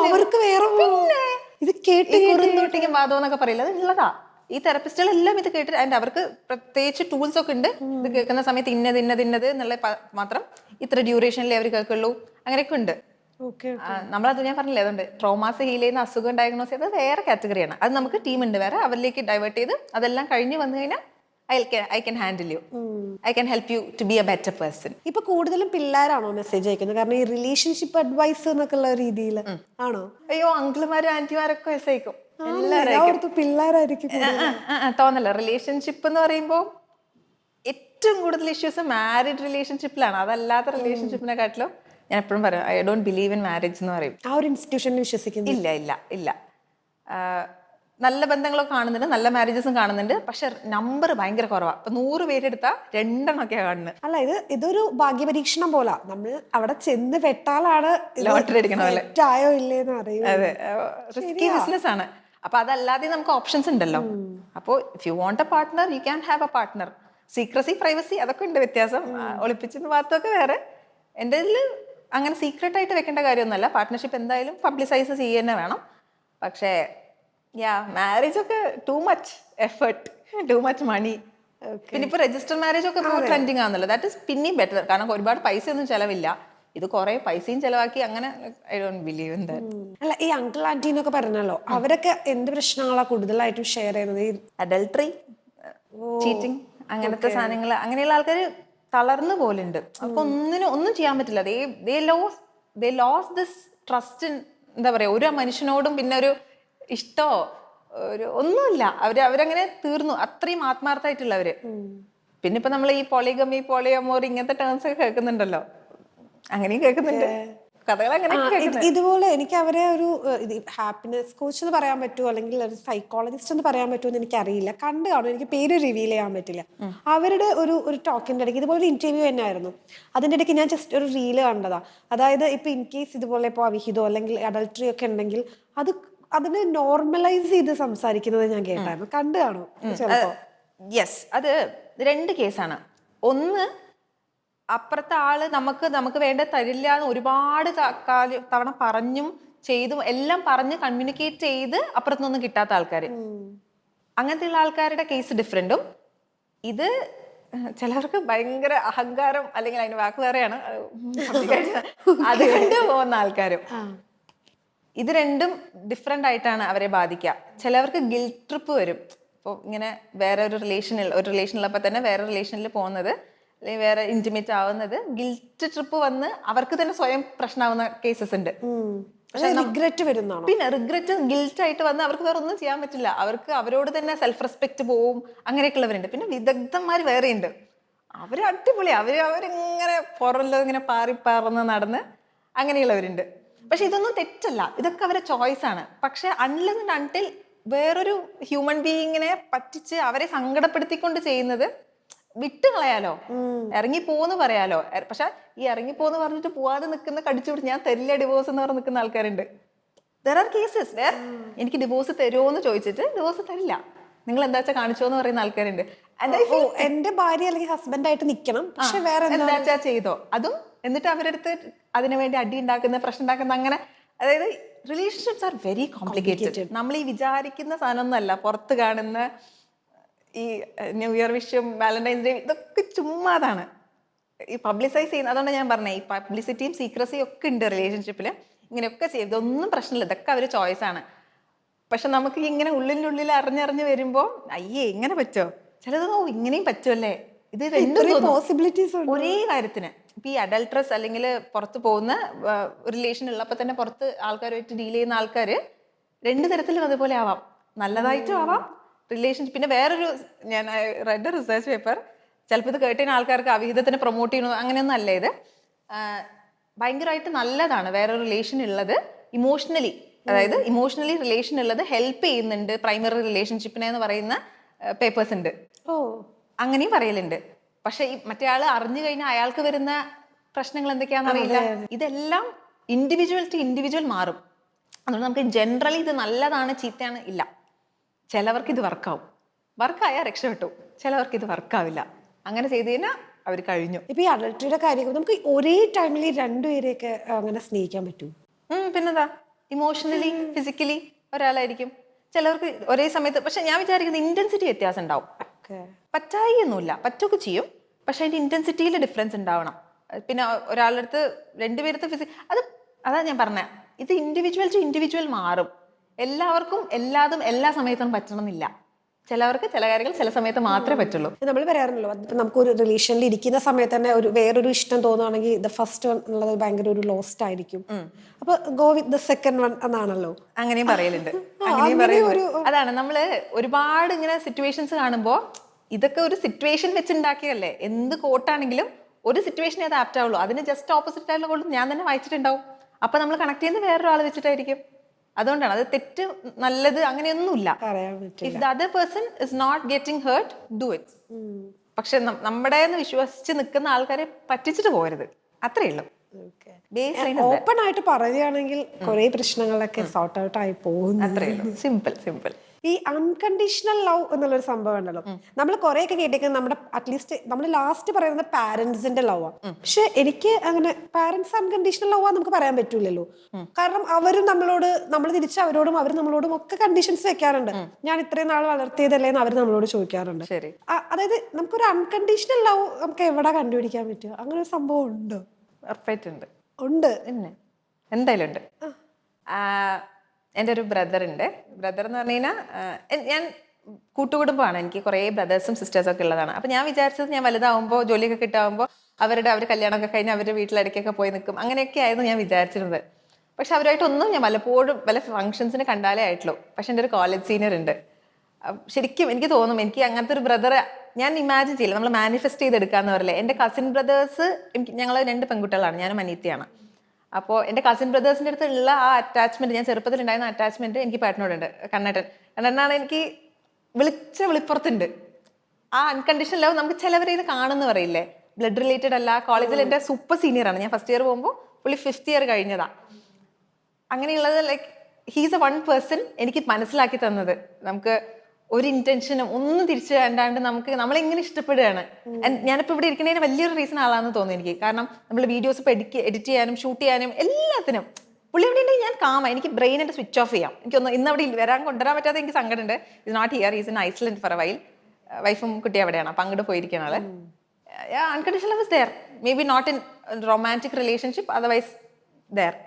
അവർക്ക് വേറെ ഇത് കേട്ട് കുറുന്തോട്ടിക്കും വാദം എന്നൊക്കെ പറയില്ല, അത് ഉള്ളതാ. ഈ തെറപ്പിസ്റ്റുകളെല്ലാം ഇത് കേട്ടിട്ട്, അതിന്റെ അവർക്ക് പ്രത്യേകിച്ച് ടൂൾസ് ഒക്കെ ഉണ്ട്. ഇത് കേൾക്കുന്ന സമയത്ത് ഇന്നത് എന്നുള്ള മാത്രം ഇത്ര ഡ്യൂറേഷനിലേ അവർ കേൾക്കുള്ളൂ, അങ്ങനെയൊക്കെ ഉണ്ട്. നമ്മളത് ഞാൻ പറഞ്ഞില്ലേ, അതുകൊണ്ട് ട്രോമാസ് ഹീൽ ചെയ്യുന്ന അസുഖം ഡയഗ്നോസ് ചെയ്തത് വേറെ കാറ്റഗറിയാണ്. അത് നമുക്ക് ടീം ഉണ്ട് വേറെ, അവരിലേക്ക് ഡൈവേർട്ട് ചെയ്ത് അതെല്ലാം കഴിഞ്ഞ് വന്നു കഴിഞ്ഞാൽ I can handle you. I can help you to be a better person. ഇപ്പൊ കൂടുതലും പിള്ളേരാണോ മെസ്സേജ് അയക്കുന്നത്? കാരണം ഈ റിലേഷൻഷിപ്പ് അഡ്വൈസ് എന്നൊക്കെ ഉള്ള രീതിയിൽ ആണോ? അയ്യോ, അങ്കിൾമാരും ആന്റിമാരൊക്കെ മെസ്സേജ് അയക്കും. എല്ലാവരും പിള്ളേരായിരിക്കും തോന്നല്ല. റിലേഷൻഷിപ്പ് എന്ന് പറയുമ്പോൾ ഏറ്റവും കൂടുതൽ ഇഷ്യൂസ് മാരീഡ് റിലേഷൻഷിപ്പിലാണ്. അതല്ലാത്ത റിലേഷൻഷിപ്പിനെക്കാട്ടിലും ഞാൻ എപ്പോഴും പറയും I don't believe in marriage എന്ന് പറയും. ആ ഒരു ഇൻസ്റ്റിറ്റ്യൂഷനിൽ വിശ്വസിക്കുന്നു. ഇല്ല ഇല്ല ഇല്ല. നല്ല ബന്ധങ്ങളൊക്കെ കാണുന്നുണ്ട്, നല്ല മാരേജസും കാണുന്നുണ്ട്, പക്ഷെ നമ്പർ ഭയങ്കര കുറവാണ്. ഇപ്പൊ 100 പേരെടുത്താൽ 2 എണ്ണമൊക്കെയാണ് കാണുന്നത്. അല്ല, ഇതൊരു ഭാഗ്യപരീക്ഷണം പോലെ. നമ്മൾ അവിടെ ചെന്ന് പെട്ടാലാണ് ലോട്ടറി അടിക്കണ പോലെ. ആയോ ഇല്ലേന്ന് അറിയും. അതെ, റിസ്കി ബിസിനസ് ആണ്. അപ്പൊ അതല്ലാതെ നമുക്ക് ഓപ്ഷൻസ് ഉണ്ടല്ലോ. അപ്പോൾ if you want A partner you can have A partner. Secrecy, privacy അതൊക്കെ ഉണ്ട് വ്യത്യാസം. ഒളിപ്പിച്ചെന്ന് ഭാഗത്തൊക്കെ വേറെ. എൻ്റെ ഇതിൽ അങ്ങനെ സീക്രട്ട് ആയിട്ട് വെക്കേണ്ട കാര്യമൊന്നുമല്ല. പാർട്ട്ണർഷിപ്പ് എന്തായാലും പബ്ലിസൈസ് ചെയ്യുക തന്നെ വേണം. പക്ഷേ മാരേജ് ഒക്കെ too much effort, too much money. പിന്നെ ഇപ്പൊ രജിസ്റ്റർ മാരേജ് ഒക്കെ ട്രെൻഡിങ് ആണല്ലോ. ദാറ്റ് ഇസ് പിന്നെയും ബെറ്റർ. കാരണം ഒരുപാട് പൈസ ഒന്നും ചെലവില്ല. ഇത് കുറെ പൈസയും ചെലവാക്കി അങ്ങനെ I don't believe in that. അല്ല, ഈ അങ്കിൾ ആന്റി എന്നൊക്കെ പറഞ്ഞല്ലോ, അവരൊക്കെ എന്ത് പ്രശ്നങ്ങളാ കൂടുതലായിട്ടും ഷെയർ ചെയ്യുന്നത്? അഡൾട്ടറി, ചീറ്റിംഗ്, അങ്ങനത്തെ സാധനങ്ങൾ. അങ്ങനെയുള്ള ആൾക്കാർ തളർന്നു പോലുണ്ട്. അപ്പൊ ഒന്നും ചെയ്യാൻ പറ്റില്ല. ദേ ലോസ് ദിസ് ട്രസ്റ്റ്. എന്താ പറയാ, ഒരു മനുഷ്യനോടും പിന്നെ ഒരു ഇഷ്ടോ ഒന്നുമില്ല. അവരങ്ങനെ തീർന്നു. അത്രയും ആത്മാർത്ഥമായിട്ടുള്ളവര്. പിന്നെ ഇപ്പൊ നമ്മൾ ഈ പോളിഗമി, പോളിയമോർ ഇങ്ങനത്തെ ടേംസ് ഒക്കെ കേൾക്കുന്നുണ്ടല്ലോ. അങ്ങനെയും കേൾക്കുന്നുണ്ട് കഥകൾ. അങ്ങനെ ഇതുപോലെ എനിക്ക് അവരെ ഒരു ഹാപ്പിനെസ് കോച്ച് എന്ന് പറയാൻ പറ്റുമോ, അല്ലെങ്കിൽ ഒരു സൈക്കോളജിസ്റ്റ് എന്ന് പറയാൻ പറ്റുമോ എന്ന് എനിക്ക് അറിയില്ല. കണ്ടു കാണും, എനിക്ക് പേര് റിവീൽ ചെയ്യാൻ പറ്റില്ല. അവരുടെ ഒരു ടോക്കിന്റെ ഇടയ്ക്ക് ഇതുപോലെ ഒരു ഇന്റർവ്യൂ തന്നെ ആയിരുന്നു. അതിന്റെ ഇടയ്ക്ക് ഞാൻ ജസ്റ്റ് ഒരു റീല് കണ്ടതാ. അതായത് ഇപ്പൊ ഇൻ കേസ് ഇതുപോലെ ഇപ്പോൾ അവിഹിതോ അല്ലെങ്കിൽ അഡൾട്ടറി ഒക്കെ ഉണ്ടെങ്കിൽ അതിനെ നോർമലൈസ് ചെയ്ത് സംസാരിക്കുന്നത് ഞാൻ കേട്ടായിരുന്നു. കണ്ടു കാണും ചിലപ്പോ. യെസ്, അത് 2 കേസാണ്. ഒന്ന്, അപ്പുറത്തെ ആള് നമുക്ക് വേണ്ട തരില്ല എന്ന് ഒരുപാട് തവണ പറഞ്ഞും ചെയ്തും എല്ലാം പറഞ്ഞ് കമ്മ്യൂണിക്കേറ്റ് ചെയ്ത് അപ്പുറത്തുനിന്നൊന്നും കിട്ടാത്ത ആൾക്കാര്. അങ്ങനത്തെയുള്ള ആൾക്കാരുടെ കേസ് ഡിഫറെന്റും. ഇത് ചിലവർക്ക് ഭയങ്കര അഹങ്കാരം, അല്ലെങ്കിൽ അതിന് വാക്ക് വേറെയാണ്, അതുകൊണ്ട് പോകുന്ന ആൾക്കാരും. ഇത് രണ്ടും ഡിഫറെന്റ് ആയിട്ടാണ് അവരെ ബാധിക്കുക. ചിലവർക്ക് ഗിൽറ്റ് ട്രിപ്പ് വരും. ഇപ്പോൾ ഇങ്ങനെ വേറെ ഒരു റിലേഷനിലപ്പോൾ തന്നെ വേറെ റിലേഷനിൽ പോകുന്നത്, അല്ലെങ്കിൽ വേറെ ഇന്റിമേറ്റ് ആവുന്നത്, ഗിൽറ്റ് ട്രിപ്പ് വന്ന് അവർക്ക് തന്നെ സ്വയം പ്രശ്നമാവുന്ന കേസസ് ഉണ്ട്. പിന്നെ റിഗ്രറ്റ്, ഗിൽറ്റ് ആയിട്ട് വന്ന് അവർക്ക് വേറെ ഒന്നും ചെയ്യാൻ പറ്റില്ല. അവരോട് തന്നെ സെൽഫ് റെസ്പെക്ട് പോവും. അങ്ങനെയൊക്കെയുള്ളവരുണ്ട്. പിന്നെ വിദഗ്ധന്മാർ വേറെയുണ്ട്. അവര് അടിപൊളി. അവരിങ്ങനെ പുറമല്ലോ ഇങ്ങനെ പാറിപ്പറന്ന് നടന്ന് അങ്ങനെയുള്ളവരുണ്ട്. പക്ഷെ ഇതൊന്നും തെറ്റല്ല, ഇതൊക്കെ അവരെ ചോയ്സ് ആണ്. പക്ഷെ അൺടിൽ വേറൊരു ഹ്യൂമൻ ബീയിങ്ങിനെ പറ്റിച്ച് അവരെ സങ്കടപ്പെടുത്തിക്കൊണ്ട് ചെയ്യുന്നത് വിട്ടുകളയാലോ, ഇറങ്ങിപ്പോന്ന് പറയാലോ. പക്ഷെ ഈ ഇറങ്ങിപ്പോന്ന് പറഞ്ഞിട്ട് പോവാതെ നിൽക്കുന്ന, കടിച്ചു പിടിച്ച് ഞാൻ തരില്ല ഡിവോഴ്സ് എന്ന് പറഞ്ഞ് നിൽക്കുന്ന ആൾക്കാരുണ്ട്. ദർ ആർ കേസസ് വേർ എനിക്ക് ഡിവോഴ്സ് തരുമോ എന്ന് ചോദിച്ചിട്ട് ഡിവോഴ്സ് തരില്ല, നിങ്ങൾ എന്താ വെച്ചാൽ കാണിച്ചോ എന്ന് പറയുന്ന ആൾക്കാരുണ്ട്. എന്റെ ഭാര്യ അല്ലെങ്കിൽ ഹസ്ബൻഡ് ആയിട്ട് നിൽക്കണം, പക്ഷെ വേറെ എന്താ വെച്ചാൽ ചെയ്തോ. അതും എന്നിട്ട് അവരടുത്ത് അതിനുവേണ്ടി അടി ഉണ്ടാക്കുന്ന, പ്രശ്നം ഉണ്ടാക്കുന്ന, അങ്ങനെ. അതായത് റിലേഷൻഷിപ്സ് ആർ വെരി കോംപ്ലിക്കേറ്റഡ്. നമ്മൾ ഈ വിചാരിക്കുന്ന സാധനമൊന്നും അല്ല. പുറത്ത് കാണുന്ന ഈ ന്യൂ ഇയർ വിഷും വാലന്റൈൻസ് ഡേ ഇതൊക്കെ ചുമ്മാതാണ് ഈ പബ്ലിസൈസ് ചെയ്യുന്നത്. അതുകൊണ്ട് ഞാൻ പറഞ്ഞേ, ഈ പബ്ലിസിറ്റിയും സീക്രസിയും ഒക്കെ ഉണ്ട് റിലേഷൻഷിപ്പിൽ. ഇങ്ങനെയൊക്കെ ചെയ്യും, ഇതൊന്നും പ്രശ്നമില്ല, ഇതൊക്കെ അവർ ചോയ്സ് ആണ്. പക്ഷെ നമുക്ക് ഇങ്ങനെ ഉള്ളിനുള്ളിൽ അറിഞ്ഞറിഞ്ഞ് വരുമ്പോൾ അയ്യേ ഇങ്ങനെ പറ്റുമോ, ചിലത് ഇങ്ങനെയും പറ്റുമല്ലേ, ഇത് രണ്ടും പോസിബിലിറ്റീസ് ഒരേ കാര്യത്തിന്. ഇപ്പൊ ഈ അഡൾട്രസ് അല്ലെങ്കിൽ പുറത്ത് പോകുന്ന റിലേഷൻ ഉള്ളപ്പോൾ തന്നെ പുറത്ത് ആൾക്കാരുമായിട്ട് ഡീൽ ചെയ്യുന്ന ആൾക്കാർ 2 തരത്തിലും അതുപോലെ ആവാം. നല്ലതായിട്ടും ആവാം റിലേഷൻ. പിന്നെ വേറൊരു, ഞാൻ റെഡ് റിസർച്ച് പേപ്പർ, ചിലപ്പോൾ ഇത് കേട്ടിന് ആൾക്കാർക്ക് അവിഹിതത്തിന് പ്രൊമോട്ട് ചെയ്യണു, അങ്ങനെയൊന്നും അല്ല. ഇത് ഭയങ്കരമായിട്ട് നല്ലതാണ് വേറൊരു റിലേഷൻ ഉള്ളത്. ഇമോഷണലി, അതായത് ഇമോഷണലി റിലേഷൻ ഉള്ളത് ഹെൽപ്പ് ചെയ്യുന്നുണ്ട് പ്രൈമറി റിലേഷൻഷിപ്പിനെ എന്ന് പറയുന്ന പേപ്പേഴ്സ് ഉണ്ട്. അങ്ങനെയും പറയലുണ്ട്. പക്ഷെ ഈ മറ്റേ ആള് അറിഞ്ഞു കഴിഞ്ഞാൽ അയാൾക്ക് വരുന്ന പ്രശ്നങ്ങൾ എന്തൊക്കെയാണെന്ന് അറിയില്ല. ഇതെല്ലാം ഇൻഡിവിജ്വൽ ടു ഇൻഡിവിജ്വൽ മാറും. അതുകൊണ്ട് നമുക്ക് ജനറലി ഇത് നല്ലതാണ് ചീത്തയാണ് ഇല്ല. ചിലവർക്ക് ഇത് വർക്കാവും, വർക്കായാൽ രക്ഷപ്പെട്ടു. ചിലവർക്ക് ഇത് വർക്കാവില്ല. അങ്ങനെ ചെയ്ത് കഴിഞ്ഞാൽ അവർ കഴിഞ്ഞു. ഇപ്പൊ ഈ അഡൾട്ടറിയുടെ കാര്യം നമുക്ക് ഒരേ ടൈമിൽ 2 പേരെയൊക്കെ അങ്ങനെ സ്നേഹിക്കാൻ പറ്റും. പിന്നെന്താ, ഇമോഷണലി ഫിസിക്കലി ഒരാളായിരിക്കും. ചിലവർക്ക് ഒരേ സമയത്ത്. പക്ഷെ ഞാൻ വിചാരിക്കുന്നത് ഇന്റൻസിറ്റി വ്യത്യാസം ഉണ്ടാവും. പറ്റായിയൊന്നുമില്ല, പറ്റൊക്കെ ചെയ്യും, പക്ഷെ അതിന്റെ ഇന്റൻസിറ്റിയിൽ ഡിഫറൻസ് ഉണ്ടാവണം. പിന്നെ ഒരാളുടെ അടുത്ത് 2 പേരത്തെ അതാ ഞാൻ പറഞ്ഞ, ഇത് ഇൻഡിവിജ്വൽ ടു ഇൻഡിവിജ്വൽ മാറും. എല്ലാവർക്കും എല്ലാതും എല്ലാ സമയത്തും പറ്റണമെന്നില്ല. ചിലവർക്ക് ചില കാര്യങ്ങൾ ചില സമയത്ത് മാത്രമേ പറ്റുള്ളൂ. നമ്മൾ പറയാറുണ്ടല്ലോ, അതിപ്പോ നമുക്ക് ഒരു റിലേഷനിൽ ഇരിക്കുന്ന സമയത്ത് തന്നെ ഒരു വേറൊരു ഇഷ്ടം തോന്നുകയാണെങ്കിൽ ദ ഫസ്റ്റ് വൺ എന്നുള്ളത് ഭയങ്കര ഒരു ലോസ്റ്റ് ആയിരിക്കും. അപ്പൊ go with the second one എന്നാണല്ലോ അങ്ങനെയും പറയലുണ്ട്. അങ്ങനെയും പറയുന്നത് അതാണ്, നമ്മള് ഒരുപാട് ഇങ്ങനെ സിറ്റുവേഷൻസ് കാണുമ്പോൾ ഇതൊക്കെ ഒരു സിറ്റുവേഷൻ വെച്ചുണ്ടാക്കിയല്ലേ. എന്ത് കോട്ടാണെങ്കിലും ഒരു സിറ്റുവേഷനെ അത് ആപ്റ്റ് ആവുള്ളൂ. അതിന് ജസ്റ്റ് ഓപ്പോസിറ്റ് ആയിട്ടുള്ള കോട്ട് ഞാൻ തന്നെ വായിച്ചിട്ടുണ്ടാവും. അപ്പൊ നമ്മൾ കണക്ട് ചെയ്യുന്നത് വേറൊരാൾ വെച്ചിട്ടായിരിക്കും. അതുകൊണ്ടാണ് അത് തെറ്റ് നല്ലത് അങ്ങനെയൊന്നുമില്ല. പറയാൻ പറ്റും. If the other person is not getting hurt, do it. പക്ഷെ നമ്മുടെ വിശ്വസിച്ച് നിൽക്കുന്ന ആൾക്കാരെ പറ്റിച്ചിട്ട് പോകരുത്. അത്രേ ഉള്ളൂ. ഓപ്പൺ ആയിട്ട് പറയുകയാണെങ്കിൽ കുറെ പ്രശ്നങ്ങളൊക്കെ സോർട്ട് ഔട്ട് ആയി പോകുന്നു. അത്രേ ഉള്ളൂ. സിമ്പിൾ. ഈ അൺകണ്ടീഷണൽ ലവ് എന്നുള്ളൊരു സംഭവം ഉണ്ടല്ലോ, നമ്മൾ കുറെയൊക്കെ കേട്ടിരിക്കുന്നത് നമ്മുടെ അറ്റ്ലീസ്റ്റ് നമ്മൾ ലാസ്റ്റ് പറയുന്നത് പാരന്റ്സിന്റെ ലവ് ആണ്. പക്ഷെ എനിക്ക് അങ്ങനെ പാരന്റ്സ് അൺകണ്ടീഷണൽ ലവ് നമുക്ക് പറയാൻ പറ്റൂലല്ലോ. കാരണം അവരും നമ്മൾ തിരിച്ച് അവരോടും അവർ നമ്മളോടും ഒക്കെ കണ്ടീഷൻസ് വെക്കാറുണ്ട്. ഞാൻ ഇത്രയും നാൾ വളർത്തിയതല്ലേ എന്ന് അവർ നമ്മളോട് ചോദിക്കാറുണ്ട്. അതായത് നമുക്കൊരു അൺകണ്ടീഷണൽ ലവ് നമുക്ക് എവിടെ കണ്ടുപിടിക്കാൻ പറ്റുക? അങ്ങനെ ഒരു സംഭവം ഉണ്ടോ? ഉണ്ട്. എന്തായാലും ഉണ്ട്. എൻ്റെ ഒരു ബ്രദർ ഉണ്ട്. ബ്രദർ എന്ന് പറഞ്ഞു കഴിഞ്ഞാൽ ഞാൻ കൂട്ടുകുടുംബമാണ്. എനിക്ക് കുറേ ബ്രദേഴ്സും സിസ്റ്റേഴ്സും ഒക്കെ ഉള്ളതാണ്. അപ്പം ഞാൻ വിചാരിച്ചത് ഞാൻ വലുതാവുമ്പോൾ ജോലിയൊക്കെ കിട്ടാവുമ്പോൾ അവർ കല്യാണമൊക്കെ കഴിഞ്ഞ് അവരുടെ വീട്ടിലിടയ്ക്കൊക്കെ പോയി നിൽക്കും, അങ്ങനെയൊക്കെ ആയിരുന്നു ഞാൻ വിചാരിച്ചിരുന്നത്. പക്ഷെ അവരായിട്ടൊന്നും ഞാൻ വല്ലപ്പോഴും വല്ല ഫംഗ്ഷൻസിന് കണ്ടാലേ ആയിട്ടുള്ളൂ. പക്ഷെ എൻ്റെ ഒരു കോളേജ് സീനിയർ ഉണ്ട്. ശരിക്കും എനിക്ക് തോന്നും എനിക്ക് അങ്ങനത്തെ ഒരു ബ്രദർ ഞാൻ ഇമാജിൻ ചെയ്യില്ല. നമ്മൾ മാനിഫെസ്റ്റ് ചെയ്തെടുക്കാന്ന് പറയില്ലേ. എൻ്റെ കസിൻ ബ്രദേഴ്സ്, ഞങ്ങൾ 2 പെൺകുട്ടികളാണ്, ഞാനും അനീത്തിയാണ്. അപ്പോൾ എൻ്റെ കസിൻ ബ്രദേഴ്സിൻ്റെ അടുത്തുള്ള ആ അറ്റാച്ച്മെന്റ്, ഞാൻ ചെറുപ്പത്തിൽ ഉണ്ടായിരുന്ന അറ്റാച്ച്മെന്റ് എനിക്ക് പാട്ടിനോടുണ്ട്. കണ്ണേട്ടനാണ് എനിക്ക് വിളിപ്പുറത്തുണ്ട്. ആ അൺകണ്ടീഷണൽ ലവ് നമുക്ക് ചിലവരെ ഇത് കാണുമെന്ന് പറയില്ലേ. ബ്ലഡ് റിലേറ്റഡ് അല്ല. കോളേജിൽ എൻ്റെ സൂപ്പർ സീനിയർ ആണ്. ഞാൻ ഫസ്റ്റ് ഇയർ പോകുമ്പോൾ പുള്ളി 5th ഇയർ കഴിഞ്ഞതാ. അങ്ങനെയുള്ളത് like he's A one person എനിക്ക് മനസ്സിലാക്കി തന്നത്. നമുക്ക് ഒരു ഇന്റൻഷനും ഒന്നും തിരിച്ചു വേണ്ടാണ്ട് നമ്മളെങ്ങനെ ഇഷ്ടപ്പെടുകയാണ്. ഞാനിപ്പോൾ ഇവിടെ ഇരിക്കുന്നതിന് വലിയൊരു റീസൺ ആളാണെന്ന് തോന്നുന്നു എനിക്ക്. കാരണം നമ്മൾ വീഡിയോസ് ഇപ്പോൾ എഡിറ്റ് ചെയ്യാനും ഷൂട്ട് ചെയ്യാനും എല്ലാത്തിനും പുള്ളി എവിടെ ഉണ്ടെങ്കിൽ ഞാൻ എനിക്ക് ബ്രെയിൻ എൻ്റെ സ്വിച്ച് ഓഫ് ചെയ്യാം. എനിക്കൊന്ന് ഇന്ന് അവിടെ കൊണ്ടുവരാൻ പറ്റാതെ എനിക്ക് സങ്കടമുണ്ട്. Is not here, is in Iceland for a while. വൈഫും കുട്ടി അവിടെയാണ്. അപ്പം അങ്ങോട്ട് പോയിരിക്കുന്ന ആള്. Unconditional love is there. May be not in romantic relationship, otherwise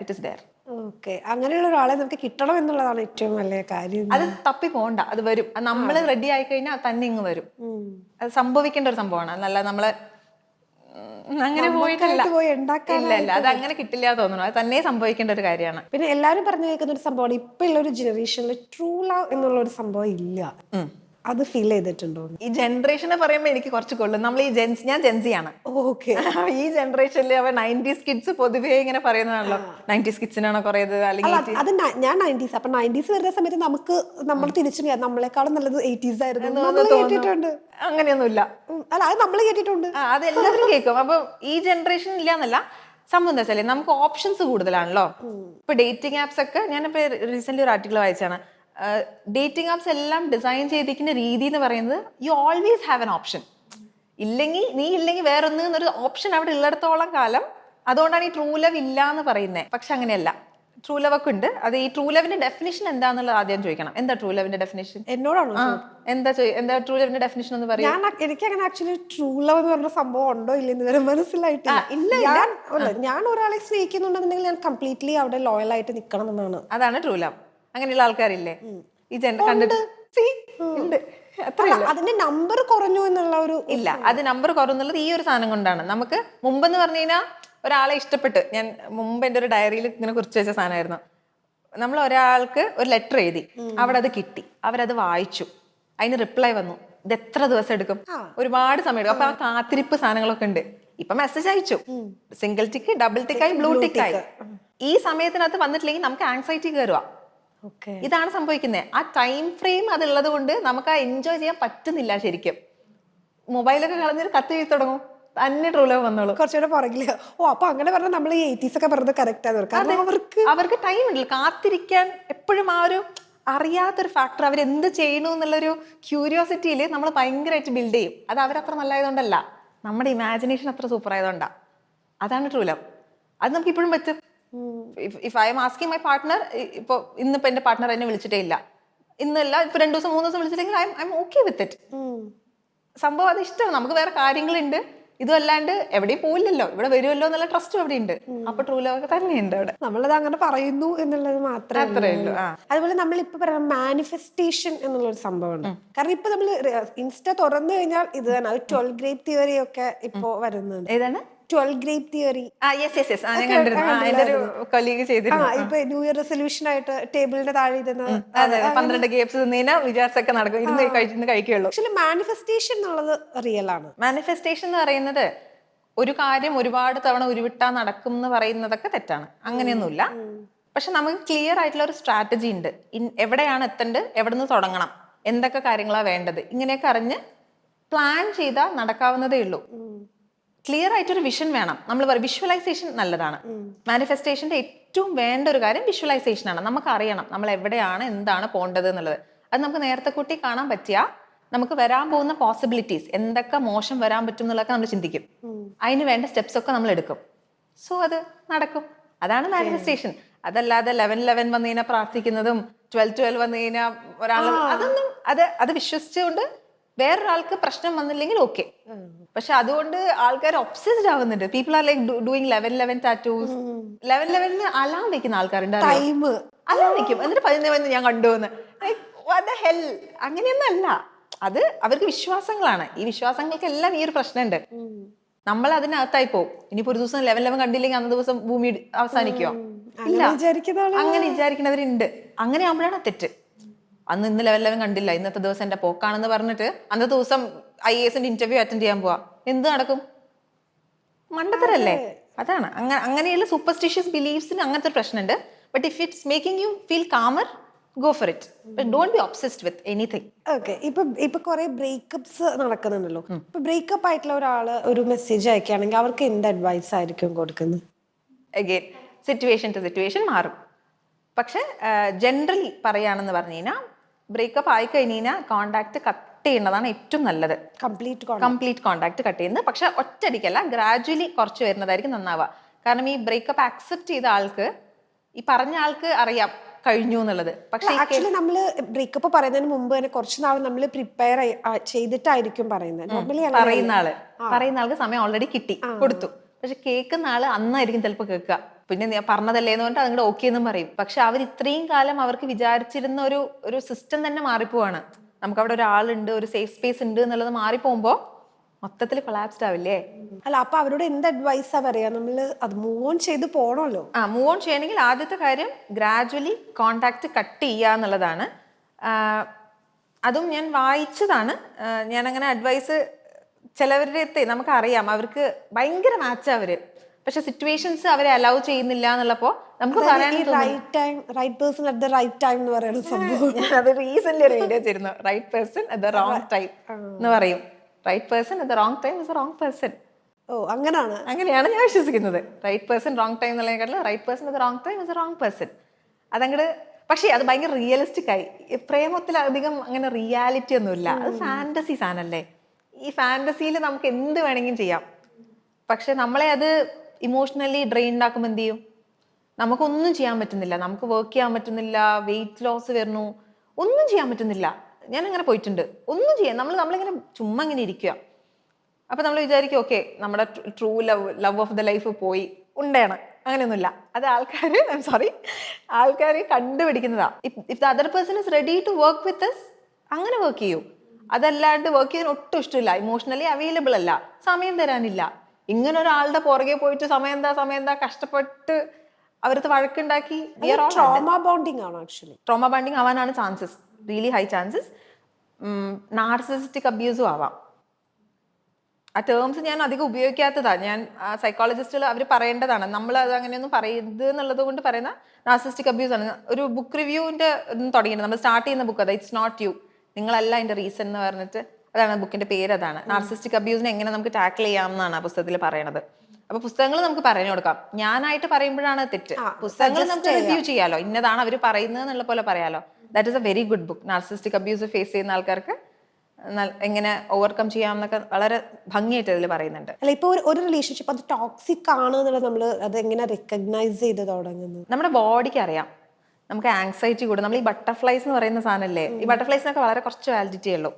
it is there. Okay, അങ്ങനെയുള്ള ഒരാളെ നമുക്ക് കിട്ടണം എന്നുള്ളതാണ് ഏറ്റവും വലിയ കാര്യം. അത് തപ്പി പോകണ്ട, അത് വരും. നമ്മൾ റെഡി ആയി കഴിഞ്ഞാൽ തന്നെ ഇങ്ങ് വരും. അത് സംഭവിക്കേണ്ട ഒരു സംഭവമാണ്. അല്ല നമ്മള് അങ്ങനെ പോയിട്ടില്ല, ഇല്ല, അത് അങ്ങനെ കിട്ടില്ല തോന്നുന്നു. അത് തന്നെ സംഭവിക്കേണ്ട ഒരു കാര്യമാണ്. പിന്നെ എല്ലാവരും പറഞ്ഞു കേൾക്കുന്ന ഒരു സംഭവമാണ്, ഇപ്പൊ ഉള്ള ഒരു ജനറേഷനിൽ ട്രൂ ലവ് എന്നുള്ള ഒരു സംഭവം ഇല്ല. അത് ഫീൽ ചെയ്തിട്ടുണ്ടോ? ഈ ജനറേഷനെ പറയുമ്പോൾ എനിക്ക് കുറച്ച് കൊള്ളും. നമ്മൾ ഞാൻ ജെൻസിയാണ്. ഓക്കെ, ഈ ജനറേഷനിൽ അവർ 90s കിഡ്സ് പൊതുവേ ഇങ്ങനെ പറയുന്നതാണല്ലോ, 90s കിഡ്സിനാണോ കുറയത്, അല്ലെങ്കിൽ അത് ഞാൻ 90s. അപ്പൊ 90s വരുന്ന സമയത്ത് നമ്മൾ തിരിച്ചു നമ്മളെക്കാളും നല്ലത് 80s ആയിരുന്നു. അങ്ങനെയൊന്നുമില്ല. അല്ല, അത് നമ്മൾ കേട്ടിട്ടുണ്ട്, അത് എല്ലാവരും കേൾക്കും. അപ്പൊ ഈ ജനറേഷൻ ഇല്ല എന്നല്ല, സംഭവം എന്താ വെച്ചാൽ നമുക്ക് ഓപ്ഷൻസ് കൂടുതലാണല്ലോ. ഇപ്പൊ ഡേറ്റിംഗ് ആപ്സ് ഒക്കെ, ഞാനിപ്പോ റീസെന്റ് ഒരു ആർട്ടിക്കിൾ വായിച്ചാണ്. ഡേറ്റിംഗ് ആപ്സ് എല്ലാം ഡിസൈൻ ചെയ്തിരിക്കുന്ന രീതി എന്ന് പറയുന്നത് you always have an option. ഇല്ലെങ്കിൽ വേറൊന്ന് എന്നൊരു ഓപ്ഷൻ അവിടെ ഉള്ളിടത്തോളം കാലം. അതുകൊണ്ടാണ് ഈ ട്രൂ ലവ് ഇല്ല എന്ന് പറയുന്നത്. പക്ഷെ അങ്ങനെയല്ല, ട്രൂ ലവ് ഒക്കെ ഉണ്ട്. അത് ഈ ട്രൂ ലവിന്റെ ഡെഫിനിഷൻ എന്താന്നുള്ളത് ആദ്യം ചോദിക്കണം. എന്താ ട്രൂ ലവിന്റെ ഡെഫിനിഷൻ? എന്നോടാണോ? എന്താ ട്രൂ ലവിന്റെ ഡെഫിനിഷൻ എന്ന് പറയാം? എനിക്ക് അങ്ങനെ ആക്ച്വലി ട്രൂ ലവ് എന്ന് പറഞ്ഞ സംഭവം ഉണ്ടോ ഇല്ലെന്ന് വരെ മനസ്സിലായിട്ടില്ല. ഞാൻ ഒരാളെ സ്നേഹിക്കുന്നുണ്ടെന്നുണ്ടെങ്കിൽ ഞാൻ കംപ്ലീറ്റ്ലി അവിടെ ലോയൽ ആയിട്ട് നിൽക്കണം എന്നാണ്. അതാണ് ട്രൂ ലവ്. അങ്ങനെയുള്ള ആൾക്കാരില്ലേ ഈ അതിന്റെ നമ്പർ കുറഞ്ഞു എന്നുള്ള ഒരു ഇല്ല. അത് നമ്പർ കുറഞ്ഞുള്ളത് ഈ ഒരു സാധനം കൊണ്ടാണ്. നമുക്ക് മുമ്പെന്ന് പറഞ്ഞു കഴിഞ്ഞാൽ ഒരാളെ ഇഷ്ടപ്പെട്ട്, ഞാൻ മുമ്പ് എൻ്റെ ഒരു ഡയറിയിൽ ഇങ്ങനെ കുറിച്ച് വെച്ച സാധനമായിരുന്നു. നമ്മൾ ഒരാൾക്ക് ഒരു ലെറ്റർ എഴുതി, അവിടെ അത് കിട്ടി, അവരത് വായിച്ചു, അതിന് റിപ്ലൈ വന്നു. ഇത് എത്ര ദിവസം എടുക്കും? ഒരുപാട് സമയം എടുക്കും. അപ്പൊ ആ കാത്തിരിപ്പ് സാധനങ്ങളൊക്കെ ഉണ്ട്. ഇപ്പൊ മെസ്സേജ് അയച്ചു, സിംഗിൾ ടിക്ക്, ഡബിൾ ടിക്കായി, ബ്ലൂ ടിക്കായി. ഈ സമയത്തിനകത്ത് വന്നിട്ടില്ലെങ്കിൽ നമുക്ക് ആങ്സൈറ്റി കയറുക. ഇതാണ് സംഭവിക്കുന്നത്. ആ ടൈം ഫ്രെയിം അതുള്ളത് കൊണ്ട് നമുക്ക് ആ എൻജോയ് ചെയ്യാൻ പറ്റുന്നില്ല. ശരിക്കും മൊബൈലൊക്കെ കളഞ്ഞൊരു കത്ത് എഴുതി തുടങ്ങും, തന്നെ ട്രൂ ലവ് വന്നോളൂ. കുറച്ചുകൂടെ പുറകില്. അപ്പൊ അങ്ങനെ പറഞ്ഞാൽ നമ്മൾ ഈ 80s ഒക്കെ പറഞ്ഞത് കറക്റ്റ് ആണ്. അവർക്ക് ടൈം ഉണ്ടല്ലോ കാത്തിരിക്കാൻ. എപ്പോഴും ആ ഒരു അറിയാത്തൊരു ഫാക്ടർ, അവരെന്ത് ചെയ്യണു എന്നുള്ളൊരു ക്യൂരിയോസിറ്റിയിൽ നമ്മൾ ഭയങ്കരമായിട്ട് ബിൽഡ് ചെയ്യും. അത് അവരത്ര നല്ലതായതുകൊണ്ടല്ല, നമ്മുടെ ഇമാജിനേഷൻ അത്ര സൂപ്പർ ആയതുകൊണ്ടാ. അതാണ് ട്രൂ ലവ്. അത് നമുക്ക് ഇപ്പോഴും പറ്റും. If I am asking my partner, ഇപ്പൊ ഇന്നിപ്പോ എന്റെ പാർട്ട്ണർ എന്നെ വിളിച്ചിട്ടേ ഇല്ല, ഇന്നല്ല ഇപ്പൊ 2 ദിവസം 3 ദിവസം വിളിച്ചില്ലെങ്കിൽ I'm okay with it. സംഭവം അത് ഇഷ്ടമാണ്. നമുക്ക് വേറെ കാര്യങ്ങളുണ്ട്, ഇതും അല്ലാണ്ട് എവിടെയും പോയില്ലല്ലോ, ഇവിടെ വരുമല്ലോ എന്നുള്ള ട്രസ്റ്റും അവിടെ ഉണ്ട്. അപ്പൊ ട്രൂ ലവ് ഒക്കെ തന്നെയുണ്ട് അവിടെ. നമ്മളത് അങ്ങനെ പറയുന്നു എന്നുള്ളത് മാത്രമേ അത്രേ ഉള്ളൂ. അതുപോലെ നമ്മളിപ്പോ പറയാം മാനിഫെസ്റ്റേഷൻ എന്നുള്ളൊരു സംഭവമുണ്ട്. കാരണം ഇപ്പൊ നമ്മൾ ഇൻസ്റ്റ തുറന്നു കഴിഞ്ഞാൽ ഇത് തന്നെ 12 ഗ്രേപ്പ് തിയറി ഒക്കെ ഇപ്പോ വരുന്നുണ്ട്. ഏതാണ് 12 ഗ്രേപ്പ് തിയറി? യെസ് ഞാൻ കണ്ടിരുന്നു. എന്റെ ഒരു കൊലീഗ് ചെയ്തിരുന്നു. ഇപ്പൊ ന്യൂ ഇയർ റെസൊല്യൂഷൻ ആയിട്ട് ടേബിളിന്റെ താഴെ ഇരുന്ന് അതെ 12 ഗ്രേപ്സ് തിന്നീന വിചാരിച്ചൊക്കെ നടക്കും, ഇരുന്ന് കഴിക്കുള്ളൂ. ആക്ച്വലി മാനിഫെസ്റ്റേഷൻ എന്നുള്ളത് റിയൽ ആണ്. മാനിഫെസ്റ്റേഷൻ എന്ന് പറയുന്നത് ഒരു കാര്യം ഒരുപാട് തവണ ഉരുവിട്ടാ നടക്കും എന്ന് പറയുന്നതൊക്കെ തെറ്റാണ്. അങ്ങനെയൊന്നുമില്ല. പക്ഷെ നമുക്ക് ക്ലിയർ ആയിട്ടുള്ള ഒരു സ്ട്രാറ്റജി ഉണ്ട്. എവിടെയാണ് എത്തേണ്ടത്, എവിടെ നിന്ന് തുടങ്ങണം, എന്തൊക്കെ കാര്യങ്ങളാണ് വേണ്ടത്, ഇങ്ങനെയൊക്കെ അറിഞ്ഞ് പ്ലാൻ ചെയ്താൽ നടക്കാവുന്നതേ ഉള്ളൂ. ക്ലിയർ ആയിട്ടൊരു വിഷൻ വേണം. നമ്മൾ പറയും വിഷ്വലൈസേഷൻ നല്ലതാണ്. മാനിഫെസ്റ്റേഷന്റെ ഏറ്റവും വേണ്ട ഒരു കാര്യം വിഷ്വലൈസേഷൻ ആണ്. നമുക്ക് അറിയണം നമ്മൾ എവിടെയാണ്, എന്താണ് പോകേണ്ടത് എന്നുള്ളത്. അത് നമുക്ക് നേരത്തെ കൂട്ടി കാണാൻ പറ്റിയാൽ നമുക്ക് വരാൻ പോകുന്ന പോസിബിലിറ്റീസ്, എന്തൊക്കെ മോശം വരാൻ പറ്റും എന്നുള്ളതൊക്കെ നമ്മൾ ചിന്തിക്കും. അതിന് വേണ്ട സ്റ്റെപ്സ് ഒക്കെ നമ്മൾ എടുക്കും. സോ അത് നടക്കും. അതാണ് മാനിഫെസ്റ്റേഷൻ. അതല്ലാതെ 11 വന്നു കഴിഞ്ഞാൽ പ്രാർത്ഥിക്കുന്നതും 12 വന്നു കഴിഞ്ഞാൽ ഒരാൾ അതൊന്നും അത് വിശ്വസിച്ചുകൊണ്ട് വേറൊരാൾക്ക് പ്രശ്നം വന്നില്ലെങ്കിൽ ഓക്കെ. പക്ഷെ അതുകൊണ്ട് ആൾക്കാർ ഒബ്സസ്ഡ് ആവുന്നുണ്ട്. People are like doing 11 tattoos. 11 alarm വെക്കുന്ന ആൾക്കാരുണ്ട്. അലാം വെക്കും, എന്നിട്ട് 11 ഞാൻ കണ്ടുവന്ന്. ഹെൽ അങ്ങനെയൊന്നും അല്ല. അത് അവർക്ക് വിശ്വാസങ്ങളാണ്. ഈ വിശ്വാസങ്ങൾക്കെല്ലാം ഈ ഒരു പ്രശ്നമുണ്ട്. നമ്മൾ അതിനകത്തായി പോകും. ഇനിയിപ്പോ ഒരു ദിവസം 11 കണ്ടില്ലെങ്കിൽ അന്ന ദിവസം ഭൂമി അവസാനിക്കുമോ? ഇല്ല. അങ്ങനെ വിചാരിക്കുന്നവരുണ്ട്. അങ്ങനെ ആകുമ്പോഴാണ് തെറ്റ്. ഇന്ന് 11 കണ്ടില്ല, ഇന്നത്തെ ദിവസം എന്റെ പോക്കാണെന്ന് പറഞ്ഞിട്ട് അന്നത്തെ ദിവസം IAS ഇന്റർവ്യൂ അറ്റൻഡ് ചെയ്യാൻ പോവാ, എന്ത് നടക്കും? മണ്ടത്തരല്ലേ? അതാണ് അങ്ങനെയുള്ള സൂപ്പർസ്റ്റിഷ്യസ് ബിലീഫ്സിന് അങ്ങനത്തെ പ്രശ്നമുണ്ട്. But if it's making you feel calmer, go for it. But don't be obsessed with anything. Okay. ഇപ്പൊ കുറെ ബ്രേക്കപ്സ് നടക്കുന്നുണ്ടല്ലോ. ഇപ്പൊ ബ്രേക്കപ്പ് ആയിട്ടുള്ള ഒരാള് ഒരു മെസ്സേജ് അയക്കുകയാണെങ്കിൽ അവർക്ക് എന്ത് അഡ്വൈസ് ആയിരിക്കും കൊടുക്കുന്നത്? അഗൈൻ സിറ്റുവേഷൻ ടു സിറ്റുവേഷൻ മാറും. പക്ഷെ ജനറലി പറയുകയാണെന്ന് പറഞ്ഞു കഴിഞ്ഞാൽ ബ്രേക്കപ്പ് ആയി കഴിഞ്ഞാൽ കോണ്ടാക്ട് കട്ട് ചെയ്യുന്നതാണ് ഏറ്റവും നല്ലത്. കംപ്ലീറ്റ് കോണ്ടാക്ട് കട്ട് ചെയ്യുന്നത്. പക്ഷെ ഒറ്റയടിക്കല്ല, ഗ്രാജുവലി കുറച്ച് വരുന്നതായിരിക്കും നന്നാവുക. കാരണം ഈ ബ്രേക്കപ്പ് ആക്സെപ്റ്റ് ചെയ്ത ആൾക്ക്, ഈ പറഞ്ഞ ആൾക്ക് അറിയാം കഴിഞ്ഞു എന്നുള്ളത്. പക്ഷെ ആക്ച്വലി നമ്മള് ബ്രേക്കപ്പ് പറയുന്നതിന് മുമ്പ് തന്നെ കുറച്ച് നാൾ നമ്മൾ പ്രിപ്പയർ ചെയ്തിട്ടായിരിക്കും പറയുന്നത്. പറയുന്ന ആൾക്ക് സമയം ഓൾറെഡി കിട്ടി കൊടുത്തു. പക്ഷെ കേൾക്കുന്ന ആള് അന്നായിരിക്കും ചിലപ്പോൾ കേൾക്കുക. പിന്നെ ഞാൻ പറഞ്ഞതല്ലേന്ന് പറഞ്ഞിട്ട് അതുകൊണ്ട് ഓക്കെ എന്നും പറയും. പക്ഷെ അവർ ഇത്രയും കാലം അവർക്ക് വിചാരിച്ചിരുന്ന ഒരു സിസ്റ്റം തന്നെ മാറിപ്പോവാണ്. നമുക്ക് അവിടെ ഒരാളുണ്ട്, ഒരു സേഫ് സ്പേസ് ഉണ്ട് എന്നുള്ളത് മാറിപ്പോകുമ്പോ മൊത്തത്തിൽ കൊളാപ്സ്ഡ് ആവില്ലേ? അല്ല, അപ്പൊ അവരോട് എന്ത് അഡ്വൈസാ പറയാ? നമ്മള് അത് മൂവ് ഓൺ ചെയ്ത് പോണല്ലോ. മൂവ് ഓൺ ചെയ്യണമെങ്കിൽ ആദ്യത്തെ കാര്യം ഗ്രാജുവലി കോണ്ടാക്ട് കട്ട് ചെയ്യുക എന്നുള്ളതാണ്. അതും ഞാൻ വായിച്ചതാണ്. ഞാൻ അങ്ങനെ അഡ്വൈസ് ചിലവരുടെ അടുത്ത് നമുക്കറിയാം അവർക്ക് ഭയങ്കര മാച്ച് അവര്, പക്ഷെ സിറ്റുവേഷൻസ് അവരെ അലൗ ചെയ്യുന്നില്ല എന്നുള്ളപ്പോ നമുക്ക് പറയാൻ right person at the right time എന്ന് പറയുന്ന സംഭവം. അത് റീസെന്റ് ഒരു വീഡിയോ ചെയ്തിരുന്നു. Right person at the wrong time എന്ന് പറയും. Right person at the wrong time is wrong person. അങ്ങനെയാണ് ഞാൻ വിശ്വസിക്കുന്നത്. റൈറ്റ് പേഴ്സൺ റോങ് ടൈം എന്നുള്ളതിനെക്കാട്ടിലും right person at the wrong time is wrong person. അതങ്ങട് പക്ഷേ അത് ഭയങ്കര റിയലിസ്റ്റിക് ആയി. പ്രേമത്തിൽ അധികം അങ്ങനെ റിയാലിറ്റി ഒന്നുമില്ല. അത് ഫാന്റസി സാധനല്ലേ. ഈ ഫാന്റസിയിൽ നമുക്ക് എന്ത് വേണമെങ്കിലും ചെയ്യാം. പക്ഷെ നമ്മളെ അത് ഇമോഷണലി ഡ്രെയിൻഡ് ആക്കുമ്പോൾ എന്ത് ചെയ്യും? നമുക്കൊന്നും ചെയ്യാൻ പറ്റുന്നില്ല, നമുക്ക് വർക്ക് ചെയ്യാൻ പറ്റുന്നില്ല, വെയിറ്റ് ലോസ് വരുന്നു, ഒന്നും ചെയ്യാൻ പറ്റുന്നില്ല. ഞാൻ അങ്ങനെ പോയിട്ടുണ്ട്. ഒന്നും ചെയ്യാൻ നമ്മളിങ്ങനെ ചുമ്മാ ഇങ്ങനെ ഇരിക്കുക. അപ്പൊ നമ്മൾ വിചാരിക്കും ഓക്കെ നമ്മുടെ true love of the life പോയി ഉണ്ടാണ്. അങ്ങനെയൊന്നുമില്ല. അത് ആൾക്കാർ കണ്ടുപിടിക്കുന്നതാ. If the other person is ready to work with us, അങ്ങനെ വർക്ക് ചെയ്യൂ. അതല്ലാണ്ട് വർക്ക് ചെയ്യാൻ ഒട്ടും ഇഷ്ടമില്ല, ഇമോഷണലി അവൈലബിൾ അല്ല, സമയം തരാനില്ല, ഇങ്ങനെ ഒരാളുടെ പുറകെ പോയിട്ട് സമയം എന്താ കഷ്ടപ്പെട്ട് അവർക്ക് വഴക്കുണ്ടാക്കി ട്രോമ ബോണ്ടിങ് ആവാനാണ് chances, really high chances. Narcissistic അബ്യൂസും ആവാം. ആ ടേംസ് ഞാൻ അധികം ഉപയോഗിക്കാത്തതാ. ഞാൻ സൈക്കോളജിസ്റ്റുകൾ അവർ പറയേണ്ടതാണ്. നമ്മൾ അത് അങ്ങനെയൊന്നും പറയരുത് എന്നുള്ളത് കൊണ്ട് പറയുന്ന നാർസിസിസ്റ്റിക് അബ്യൂസ് ആണ്. ഒരു ബുക്ക് റിവ്യൂവിന്റെ തുടങ്ങിയിട്ട് നമ്മൾ സ്റ്റാർട്ട് ചെയ്യുന്ന ബുക്ക് അതാ, ഇറ്റ്സ് നോട്ട് യു, നിങ്ങളല്ല അതിന്റെ റീസൺ എന്ന് പറഞ്ഞിട്ട്, അതാണ് ബുക്കിന്റെ പേര്. അതാണ് നാർസിസിസ്റ്റിക് അബ്യൂസിനെ എങ്ങനെ നമുക്ക് ടാക്കിൾ ചെയ്യാം എന്നാണ് ആ പുസ്തകത്തിൽ പറയണത്. അപ്പൊ പുസ്തകങ്ങൾ നമുക്ക് പറഞ്ഞു കൊടുക്കാം. ഞാനായിട്ട് പറയുമ്പോഴാണ് തെറ്റ്. പുസ്തകങ്ങൾ നമുക്ക് റിവ്യൂ ചെയ്യാലോ, ഇന്നതാണ് അവർ പറയുന്നത് എന്നുള്ള പോലെ പറയാലോ. That is a very good book. Narcissistic abuse face ചെയ്യുന്ന ആൾക്കാർക്ക് എങ്ങനെ ഓവർകം ചെയ്യാമെന്നൊക്കെ വളരെ ഭംഗിയായിട്ട് അതിൽ പറയുന്നുണ്ട്. അല്ല, ഇപ്പൊ ഒരു റിലേഷൻഷിപ്പ് അത് ടോക്സിക് ആണ് എന്നുള്ളത് നമ്മൾ അത് എങ്ങനെ റെക്കഗ്നൈസ് ചെയ്ത് തുടങ്ങുന്നത്? നമ്മുടെ ബോഡിക്ക് അറിയാം. നമുക്ക് ആങ്സൈറ്റി കൂടും. നമ്മൾ ഈ ബട്ടർഫ്ലൈസ് എന്ന് പറയുന്ന സാധനമല്ലേ, ഈ ബട്ടർഫ്ലൈസിനൊക്കെ വളരെ കുറച്ച് വാലിഡിറ്റി ഉള്ളൂ.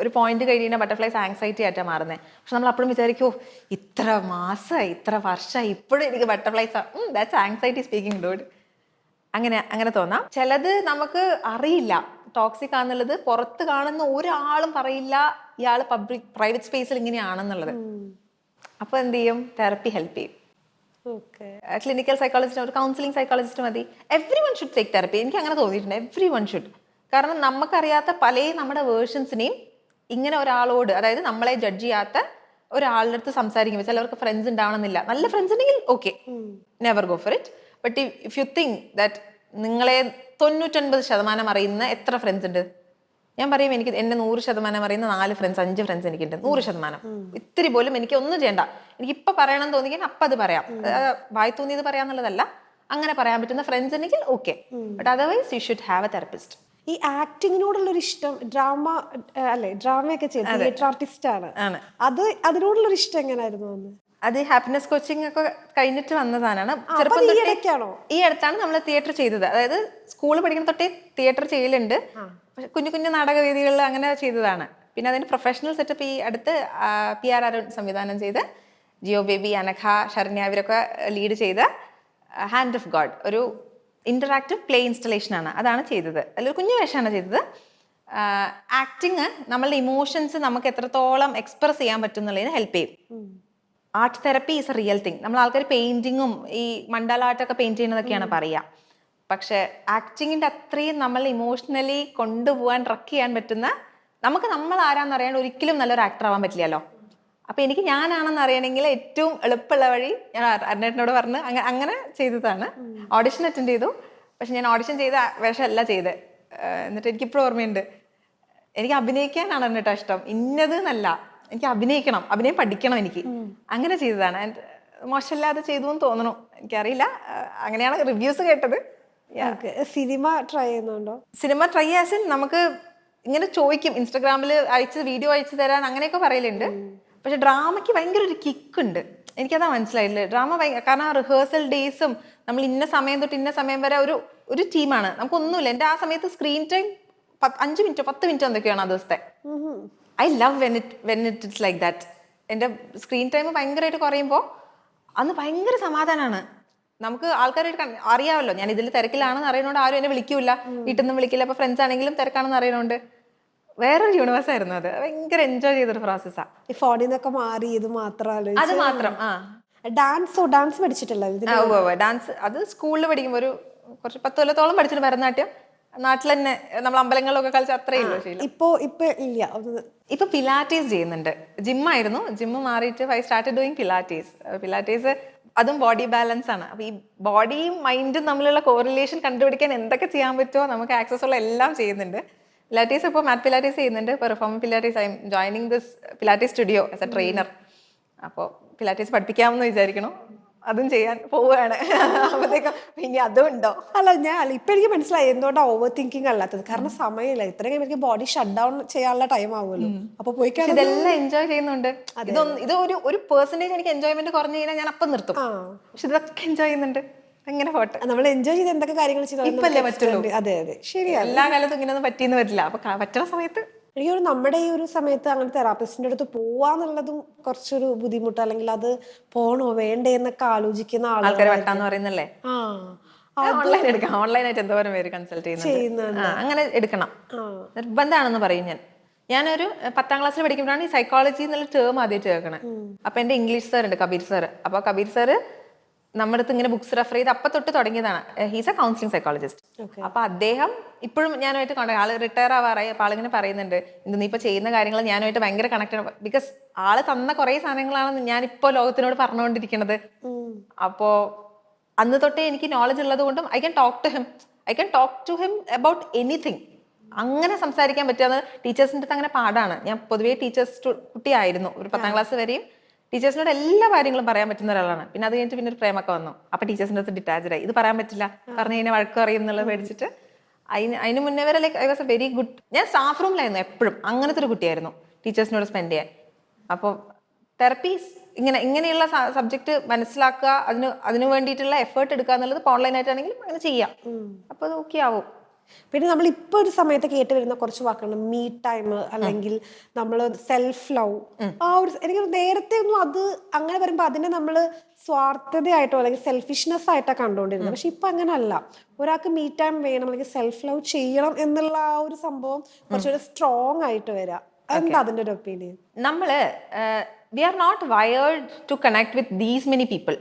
ഒരു പോയിന്റ് കഴിഞ്ഞാൽ ബട്ടർഫ്ലൈസ് ആങ്സൈറ്റി ആയിട്ടാണ് മാറുന്നത്. പക്ഷെ നമ്മൾ അപ്പോഴും വിചാരിക്കും ഇത്ര മാസമായി ഇത്ര വർഷമായി ഇപ്പോഴും എനിക്ക് butterflies that's anxiety speaking dude. അങ്ങനെ തോന്നാം. ചിലത് നമുക്ക് അറിയില്ല ടോക്സിക് ആണെന്നുള്ളത്, പുറത്ത് കാണുന്ന ഒരാളും പറയില്ല ഇയാൾ പ്രൈവറ്റ് സ്പേസിൽ ഇങ്ങനെയാണെന്നുള്ളത്. അപ്പൊ എന്ത് ചെയ്യും, തെറപ്പി ഹെൽപ്പ് ചെയ്യും. ക്ലിനിക്കൽ സൈക്കോളജിസ്റ്റ്, ഒരു കൗൺസിലിംഗ് സൈക്കോളജിസ്റ്റ് മതി. Every one should take therapy. എനിക്ക് അങ്ങനെ തോന്നിയിട്ടുണ്ട്, എവ്രി വൺ ഷുഡ്. കാരണം നമുക്കറിയാത്ത പല നമ്മുടെ വേർഷൻസിനെയും ഇങ്ങനെ ഒരാളോട്, അതായത് നമ്മളെ ജഡ്ജ് ചെയ്യാത്ത ഒരാളുടെ അടുത്ത് സംസാരിക്കുമ്പോൾ, ചിലവർക്ക് ഫ്രണ്ട്സ് ഉണ്ടാവണമെന്നില്ല, നല്ല ഫ്രണ്ട്സ് ഉണ്ടെങ്കിൽ okay, never go for it. But if you think that നിങ്ങളെ 99% അറിയുന്ന എത്ര ഫ്രണ്ട്സ് ഉണ്ട്? ഞാൻ പറയും എനിക്ക് എന്നെ 100% അറിയുന്ന 4 ഫ്രണ്ട്സ് 5 ഫ്രണ്ട്സ് എനിക്കുണ്ട്. 100%. ഇത്തിരി പോലും എനിക്ക് ഒന്നും ചെയ്യണ്ട. എനിക്ക് ഇപ്പൊ പറയണം തോന്നിക്കാൻ അപ്പം അത് പറയാം. വായി തോന്നിയത് പറയാന്നുള്ളതല്ല, അങ്ങനെ പറയാൻ പറ്റുന്ന ഫ്രണ്ട്സ് ഉണ്ടെങ്കിൽ okay. But otherwise you should have A therapist. ഈ ആക്ടിങ്ങിനോടുള്ളൊരു ഇഷ്ടം, ഡ്രാമയൊക്കെ ചെയ്ത് തിയേറ്റർ ആർട്ടിസ്റ്റ് ആണ്, അതിനോടുള്ളൊരു ഇഷ്ടം എങ്ങനെയായിരുന്നു? അത് ഹാപ്പിനെസ് കോച്ചിങ് ഒക്കെ കഴിഞ്ഞിട്ട് വന്ന സാധനമാണ്. ഈ അടുത്താണ് നമ്മൾ തിയേറ്റർ ചെയ്തത്. അതായത് സ്കൂൾ പഠിക്കുന്ന തൊട്ടേ തിയേറ്റർ ചെയ്യലുണ്ട്, കുഞ്ഞു കുഞ്ഞു നാടകവേദികളിൽ അങ്ങനെ ചെയ്തതാണ്. പിന്നെ അതിന്റെ പ്രൊഫഷണൽ സെറ്റപ്പ് ഈ അടുത്ത് PR അരുൺ സംവിധാനം ചെയ്ത് ജിയോ ബേബി, അനഘ, ശരണ്യ ഇവരൊക്കെ ലീഡ് ചെയ്ത ഹാൻഡ് ഓഫ് ഗോഡ് ഒരു ഇന്ററാക്റ്റീവ് പ്ലേ ഇൻസ്റ്റലേഷൻ ആണ്. അതാണ് ചെയ്തത്. അതിലൊരു കുഞ്ഞു വേഷമാണ് ചെയ്തത്. ആക്ടിങ് നമ്മളുടെ ഇമോഷൻസ് നമുക്ക് എത്രത്തോളം എക്സ്പ്രസ് ചെയ്യാൻ പറ്റും എന്നുള്ളതിന് ഹെൽപ്പ് ചെയ്യും. Art therapy is A real thing. നമ്മൾ ആൾക്കാർ പെയിന്റിങ്ങും ഈ മണ്ഡല ആർട്ടൊക്കെ പെയിന്റ് ചെയ്യുന്നതൊക്കെയാണ് പറയുക. പക്ഷെ ആക്ടിങ്ങിന്റെ അത്രയും നമ്മൾ ഇമോഷണലി കൊണ്ടുപോകാൻ ട്രക്ക് ചെയ്യാൻ പറ്റുന്ന, നമുക്ക് നമ്മൾ ആരാന്ന് അറിയാണ്ട് ഒരിക്കലും നല്ലൊരു ആക്ടർ ആവാൻ പറ്റില്ലല്ലോ. അപ്പൊ എനിക്ക് ഞാനാണെന്ന് അറിയണമെങ്കിൽ ഏറ്റവും എളുപ്പമുള്ള വഴി ഞാൻ അരുണേട്ടനോട് പറഞ്ഞ് അങ്ങനെ ചെയ്തതാണ്. ഓഡിഷൻ അറ്റൻഡ് ചെയ്തു. പക്ഷെ ഞാൻ ഓഡിഷൻ ചെയ്ത വേഷമല്ല ചെയ്ത്. എന്നിട്ട് എനിക്കിപ്പോഴും ഓർമ്മയുണ്ട്, എനിക്ക് അഭിനയിക്കാനാണ് എന്നിട്ടാ ഇഷ്ടം, ഇന്നത് എന്നല്ല, എനിക്ക് അഭിനയിക്കണം, അഭിനയം പഠിക്കണം എനിക്ക്. അങ്ങനെ ചെയ്തതാണ്. ആൻഡ് മോശമില്ലാതെ ചെയ്തു എന്ന് തോന്നണു, എനിക്കറിയില്ല. അങ്ങനെയാണ് റിവ്യൂസ് കേട്ടത്. സിനിമ ട്രൈ ചെയ്യുന്നുണ്ടോ? സിനിമ ട്രൈ ആസ് ഇൻ നമുക്ക് ഇങ്ങനെ ചോദിക്കും, ഇൻസ്റ്റാഗ്രാമിൽ വീഡിയോ അയച്ചു തരാൻ അങ്ങനെയൊക്കെ പറയലുണ്ട്. പക്ഷെ ഡ്രാമയ്ക്ക് ഭയങ്കര ഒരു കിക്ക് ഉണ്ട്. എനിക്കതാ മനസ്സിലായില്ലേ, ഡ്രാമ കാരണം റിഹേഴ്സൽ ഡേയ്സും നമ്മൾ ഇന്ന സമയം തൊട്ട് ഇന്ന സമയം വരെ ഒരു ടീമാണ്, നമുക്കൊന്നുമില്ല. എൻ്റെ ആ സമയത്ത് സ്ക്രീൻ ടൈം 5 മിനിറ്റോ 10 മിനിറ്റോ എന്തൊക്കെയാണ് ആ ദിവസത്തെ. I love when it's like that. എൻ്റെ സ്ക്രീൻ ടൈം ഭയങ്കരമായിട്ട് കുറയുമ്പോൾ അന്ന് ഭയങ്കര സമാധാനമാണ്. നമുക്ക് ആൾക്കാരായിട്ട് അറിയാമല്ലോ, ഞാൻ ഇതിൽ തിരക്കിലാണെന്ന് അറിയണോണ്ട് ആരും എന്നെ വിളിക്കൂല, വീട്ടിൽ നിന്നും വിളിക്കില്ല. അപ്പൊ ഫ്രണ്ട്സ് ആണെങ്കിലും തിരക്കാണെന്ന് അറിയണോണ്ട് വേറൊരു യൂണിവേഴ്സ് ആയിരുന്നു അത്. ഭയങ്കര എൻജോയ് ചെയ്തൊരു പ്രോസസ്സാ. ഈ ഫോണിന്നൊക്കെ മാറി ഇത് മാത്രം. അത് മാത്രം. ഡാൻസ് പഠിച്ചിട്ടില്ല? ഡാൻസ് അത് സ്കൂളിൽ പഠിക്കുമ്പോൾ ഒരു കുറച്ച് 10 കൊല്ലത്തോളം പഠിച്ചിട്ട് ഭരതനാട്യം നാട്ടിൽ തന്നെ നമ്മൾ അമ്പലങ്ങളിലൊക്കെ കളിച്ച അത്രേ ഉള്ളൂ. ഇപ്പൊ ഇല്ല. ഇപ്പൊ പിലാറ്റീസ് ചെയ്യുന്നുണ്ട്. ജിമ്മായിരുന്നു, ജിമ്മ് മാറിയിട്ട് ഐ സ്റ്റാർട്ടഡ് ഡൂയിങ് പിലാറ്റീസ്. അതും ബോഡി ബാലൻസ് ആണ്. അപ്പൊ ഈ ബോഡിയും മൈൻഡും തമ്മിലുള്ള കോറിലേഷൻ കണ്ടുപിടിക്കാൻ എന്തൊക്കെ ചെയ്യാൻ പറ്റുമോ നമുക്ക് ആക്സസ് ഉള്ള എല്ലാം ചെയ്യുന്നുണ്ട്. പിലാറ്റീസ് ഇപ്പോൾ മാറ്റ് പിലാറ്റീസ് ചെയ്യുന്നുണ്ട്, perform Pilates. I M joining this Pilates studio as A trainer. അപ്പോൾ പിലാറ്റീസ് പഠിപ്പിക്കാമെന്ന് വിചാരിക്കണു, അതും ചെയ്യാൻ പോവുകയാണ്. അപ്പോഴത്തേക്കും ഇനി അതും ഉണ്ടോ? ഇപ്പൊ എനിക്ക് മനസ്സിലായി എന്തുകൊണ്ടാ ഓവർ തിങ്കിങ് അല്ലാത്തത്. കാരണം സമയമില്ല. ഇത്രയും എനിക്ക് ബോഡി ഷട്ട് ഡൗൺ ചെയ്യാനുള്ള ടൈം ആവുമല്ലോ. അപ്പൊ പോയി ഇതെല്ലാം എൻജോയ് ചെയ്യുന്നുണ്ട്. ഇത് ഒരു പെർസെന്റേജ് എനിക്ക് എൻജോയ്മെന്റ് കുറഞ്ഞു കഴിഞ്ഞാൽ ഞാൻ അപ്പം നിർത്തും. പക്ഷെ ഇതൊക്കെ എൻജോയ് ചെയ്യുന്നുണ്ട്. അങ്ങനെ പോട്ടെ, നമ്മൾ എൻജോയ് ചെയ്ത് എന്തൊക്കെ കാര്യങ്ങൾ ഇപ്പല്ലേ പറ്റുള്ളൂ. അതെ ശരിയാണ്. എല്ലാ കാലത്തും ഇങ്ങനെയൊന്നും പറ്റിയെന്ന് വരില്ല. അപ്പൊ പറ്റുന്ന സമയത്ത് എനിക്ക് നമ്മുടെ ഈ ഒരു സമയത്ത് അങ്ങനെ തെറാപ്പിസ്റ്റിന്റെ അടുത്ത് പോവാന്നുള്ളതും കുറച്ചൊരു ബുദ്ധിമുട്ട്, അല്ലെങ്കിൽ അത് പോണോ വേണ്ടേ എന്നൊക്കെ ആലോചിക്കുന്ന ആൾക്കാർ വട്ടാന്ന് പറയുന്നല്ലേ. ഓൺലൈൻ എടുക്കാം. ഓൺലൈനായിട്ട് എന്തോരം പേര് കൺസൾട്ട് ചെയ്യുന്നുണ്ട്. അങ്ങനെ എടുക്കണം, നിർബന്ധമാണെന്ന് പറയും ഞാൻ. ഞാനൊരു 10ാം ക്ലാസ്സിൽ പഠിക്കുമ്പോഴാണ് ഈ സൈക്കോളജി എന്നുള്ള ടേം ആദ്യമായിട്ട് കേൾക്കണേ. അപ്പൊ എന്റെ ഇംഗ്ലീഷ് സാർ ഉണ്ട്, കബീർ സാർ. അപ്പൊ കബീർ സാറ് നമ്മുടെ അടുത്ത് ഇങ്ങനെ ബുക്സ് റെഫർ ചെയ്ത് അപ്പൊ തൊട്ട് തുടങ്ങിയതാണ്. He's A counselling psychologist. അപ്പൊ അദ്ദേഹം ഇപ്പോഴും ഞാനുമായിട്ട് കോണ്ടാക്ട്, ആള് റിട്ടയർ ആവാറായി. അപ്പൊ ആളിങ്ങനെ പറയുന്നുണ്ട്, നീ ഇപ്പൊ ചെയ്യുന്ന കാര്യങ്ങൾ ഞാനുമായിട്ട് ഭയങ്കര കണക്റ്റഡ്. ബിക്കോസ് ആള് തന്ന കുറെ സാധനങ്ങളാണ് ഞാനിപ്പോ ലോകത്തിനോട് പറഞ്ഞുകൊണ്ടിരിക്കുന്നത്. അപ്പോ അന്ന് തൊട്ടേ എനിക്ക് നോളജ് ഉള്ളത് കൊണ്ടും I can talk to him about anything. അങ്ങനെ സംസാരിക്കാൻ പറ്റുക ടീച്ചേഴ്സിൻ്റെ അടുത്ത് അങ്ങനെ പാടാണ്. ഞാൻ പൊതുവേ ടീച്ചേഴ്സ് കുട്ടിയായിരുന്നു. ഒരു 10ാം ക്ലാസ് വരെയും ടീച്ചേഴ്സിനോട് എല്ലാ കാര്യങ്ങളും പറയാൻ പറ്റുന്ന ഒരാളാണ്. പിന്നെ അത് കഴിഞ്ഞിട്ട് പിന്നെ ഒരു പ്രേമൊക്കെ വന്നു. അപ്പൊ ടീച്ചേഴ്സിൻ്റെ അടുത്ത് ഡിറ്റാച്ച്ഡ് ആയി. ഇത് പറയാൻ പറ്റില്ല, പറഞ്ഞു കഴിഞ്ഞാൽ വഴക്ക് അറിയും എന്നുള്ളത് പേടിച്ചിട്ട്. അതിന് മുന്നേ വരെ I was A very good. ഞാൻ സ്റ്റാഫ് റൂമിലായിരുന്നു എപ്പോഴും. അങ്ങനത്തെ ഒരു കുട്ടിയായിരുന്നു ടീച്ചേഴ്സിനോട് സ്പെൻഡ് ചെയ്യാൻ. അപ്പോൾ തെറപ്പീസ് ഇങ്ങനെയുള്ള സബ്ജക്ട് മനസ്സിലാക്കുക, അതിന് വേണ്ടിയിട്ടുള്ള എഫേർട്ട് എടുക്കുക എന്നുള്ളത് ഓൺലൈൻ ആയിട്ടാണെങ്കിലും അങ്ങനെ ചെയ്യാം. അപ്പൊ അത് ഓക്കെ ആവും. പിന്നെ നമ്മൾ ഇപ്പോൾ ഒരു സമയത്ത് കേട്ട് വരുന്ന കുറച്ച് വാക്കുകൾ മീ ടൈം അല്ലെങ്കിൽ നമ്മൾ സെൽഫ് ലവ്, ആ ഒരു എനിക്ക് നേരത്തെ ഒന്നും അത് അങ്ങനെ വരുമ്പോൾ അതിനെ നമ്മൾ സ്വാർത്ഥതയായിട്ടോ അല്ലെങ്കിൽ സെൽഫിഷ്നെസ് ആയിട്ടോ കണ്ടുകൊണ്ടിരുന്നത്. പക്ഷെ ഇപ്പൊ അങ്ങനല്ല. ഒരാൾക്ക് മീ ടൈം വേണം അല്ലെങ്കിൽ സെൽഫ് ലവ് ചെയ്യണം എന്നുള്ള ആ ഒരു സംഭവം കുറച്ചുകൂടെ സ്ട്രോങ് ആയിട്ട് വരാം. എന്താ അതിന്റെ ഒരു ഒപ്പീനിയൻ? നമ്മള് we are not wired to connect with these many people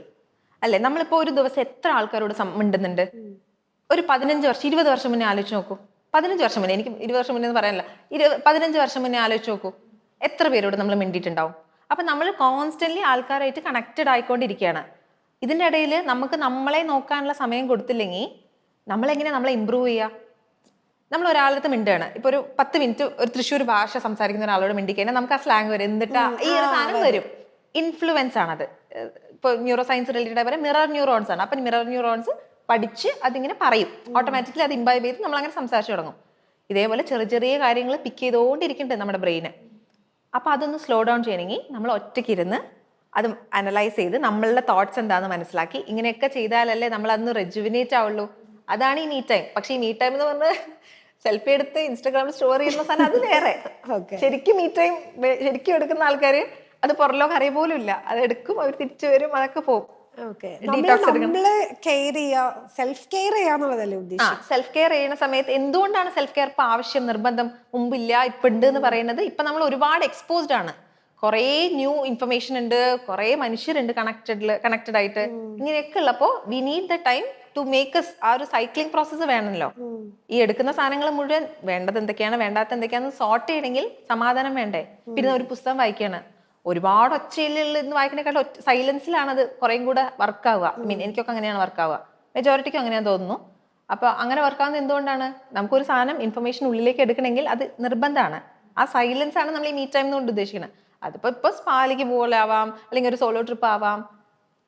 അല്ലെ. നമ്മളിപ്പോ ഒരു ദിവസം എത്ര ആൾക്കാരോട് മിണ്ടുന്നുണ്ട്? ഒരു 15 വർഷം 20 വർഷം മുന്നേ ആലോചിച്ച് നോക്കൂ. 15 വർഷം മുന്നേ, എനിക്ക് 20 വർഷം മുന്നേ എന്ന് പറയാനില്ല, 15 വർഷം മുന്നേ ആലോചിച്ച് നോക്കൂ, എത്ര പേരോട് നമ്മൾ മിണ്ടിയിട്ടുണ്ടാവും. അപ്പൊ നമ്മൾ കോൺസ്റ്റന്റ്ലി ആൾക്കാരായിട്ട് കണക്റ്റഡ് ആയിക്കൊണ്ടിരിക്കുകയാണ്. ഇതിന്റെ ഇടയിൽ നമുക്ക് നമ്മളെ നോക്കാനുള്ള സമയം കൊടുത്തില്ലെങ്കിൽ നമ്മളെങ്ങനെയാ നമ്മളെ ഇമ്പ്രൂവ് ചെയ്യുക? നമ്മൾ ഒരാളടുത്ത് മിണ്ടുകയാണ്, ഇപ്പൊ ഒരു 10 മിനിറ്റ് ഒരു തൃശ്ശൂർ ഭാഷ സംസാരിക്കുന്ന ഒരാളോട് മിണ്ടിക്കഴിഞ്ഞാൽ നമുക്ക് ആ സ്ലാങ് വരും. എന്നിട്ട് ഈ ഒരു സാധനം വരും. ഇൻഫ്ലുവൻസ് ആണത്. ഇപ്പൊ ന്യൂറോ സയൻസ് റിലേറ്റഡ് പറയാം, മിറർ ന്യൂറോൺസ് ആണ്. അപ്പൊ മിറർ ന്യൂറോൺസ് പഠിച്ച് അതിങ്ങനെ പറയും, ഓട്ടോമാറ്റിക്കലി അത് ഇംബൈബ് ചെയ്ത് നമ്മൾ അങ്ങനെ സംസാരിച്ചു തുടങ്ങും. ഇതേപോലെ ചെറിയ ചെറിയ കാര്യങ്ങൾ പിക്ക് ചെയ്തുകൊണ്ടിരിക്കുന്നുണ്ട് നമ്മുടെ ബ്രെയിന്. അപ്പൊ അതൊന്ന് സ്ലോ ഡൗൺ ചെയ്യണമെങ്കിൽ നമ്മൾ ഒറ്റയ്ക്കിരുന്ന് അത് അനലൈസ് ചെയ്ത് നമ്മളുടെ തോട്ട്സ് എന്താണെന്ന് മനസ്സിലാക്കി ഇങ്ങനെയൊക്കെ ചെയ്താലല്ലേ നമ്മൾ അന്ന് റെജുവിനേറ്റ് ആവുള്ളൂ. അതാണ് ഈ മീ ടൈം. പക്ഷെ ഈ മീ ടൈം എന്ന് പറഞ്ഞാൽ സെൽഫി എടുത്ത് ഇൻസ്റ്റാഗ്രാമിൽ സ്റ്റോറി ചെയ്യുന്ന സാധനം അത് വേറെ. ശരിക്കും മീ ടൈം ശരിക്കും എടുക്കുന്ന ആൾക്കാർ അത് പുറലോകം അറിയ പോലും ഇല്ല. അത് എടുക്കും, അവർ തിരിച്ചു വരും, അതൊക്കെ പോകും. സെൽഫ് കെയർ ചെയ്യാന്നുള്ളതല്ലേ ഉദ്ദേശം? സെൽഫ് കെയർ ചെയ്യുന്ന സമയത്ത് എന്തുകൊണ്ടാണ് സെൽഫ് കെയർ ഇപ്പൊ ആവശ്യം, നിർബന്ധം, മുമ്പില്ല ഇപ്പൊ ഉണ്ട് എന്ന് പറയുന്നത്? ഇപ്പൊ നമ്മൾ ഒരുപാട് എക്സ്പോസ്ഡ് ആണ്, കുറേ ന്യൂ ഇൻഫർമേഷൻ ഉണ്ട്, കുറേ മനുഷ്യരുണ്ട് കണക്റ്റഡ് ആയിട്ട്. ഇങ്ങനെയൊക്കെ ഉള്ളപ്പോ we need the time to make us ആ ഒരു സൈക്ലിംഗ് പ്രോസസ്സ് വേണമല്ലോ. ഈ എടുക്കുന്ന സാധനങ്ങൾ മുഴുവൻ വേണ്ടത് എന്തൊക്കെയാണ് വേണ്ടാത്ത എന്തൊക്കെയാണെന്ന് സോർട്ട് ചെയ്യണമെങ്കിൽ സമാധാനം വേണ്ടേ? പിന്നെ ഒരു പുസ്തകം വായിക്കാണ്, ഒരുപാട് ഒച്ചയിൽ നിന്ന് വായിക്കണേക്കാളും സൈലൻസിലാണ് അത് കുറേം കൂടെ വർക്ക് ആവുക. എനിക്കൊക്കെ അങ്ങനെയാണ് വർക്ക് ആവുക, മെജോറിറ്റിക്കും അങ്ങനെയാന്ന് തോന്നുന്നു. അപ്പൊ അങ്ങനെ വർക്കാവുന്നത് എന്തുകൊണ്ടാണ്? നമുക്കൊരു സാധനം ഇൻഫർമേഷൻ ഉള്ളിലേക്ക് എടുക്കണമെങ്കിൽ അത് നിർബന്ധമാണ്. ആ സൈലൻസ് ആണ് നമ്മൾ ഈ മീ ടൈം കൊണ്ട് ഉദ്ദേശിക്കുന്നത്. അതിപ്പോ സ്പാലേക്ക് പോലെ ആവാം, അല്ലെങ്കിൽ ഒരു സോളോ ട്രിപ്പ് ആവാം.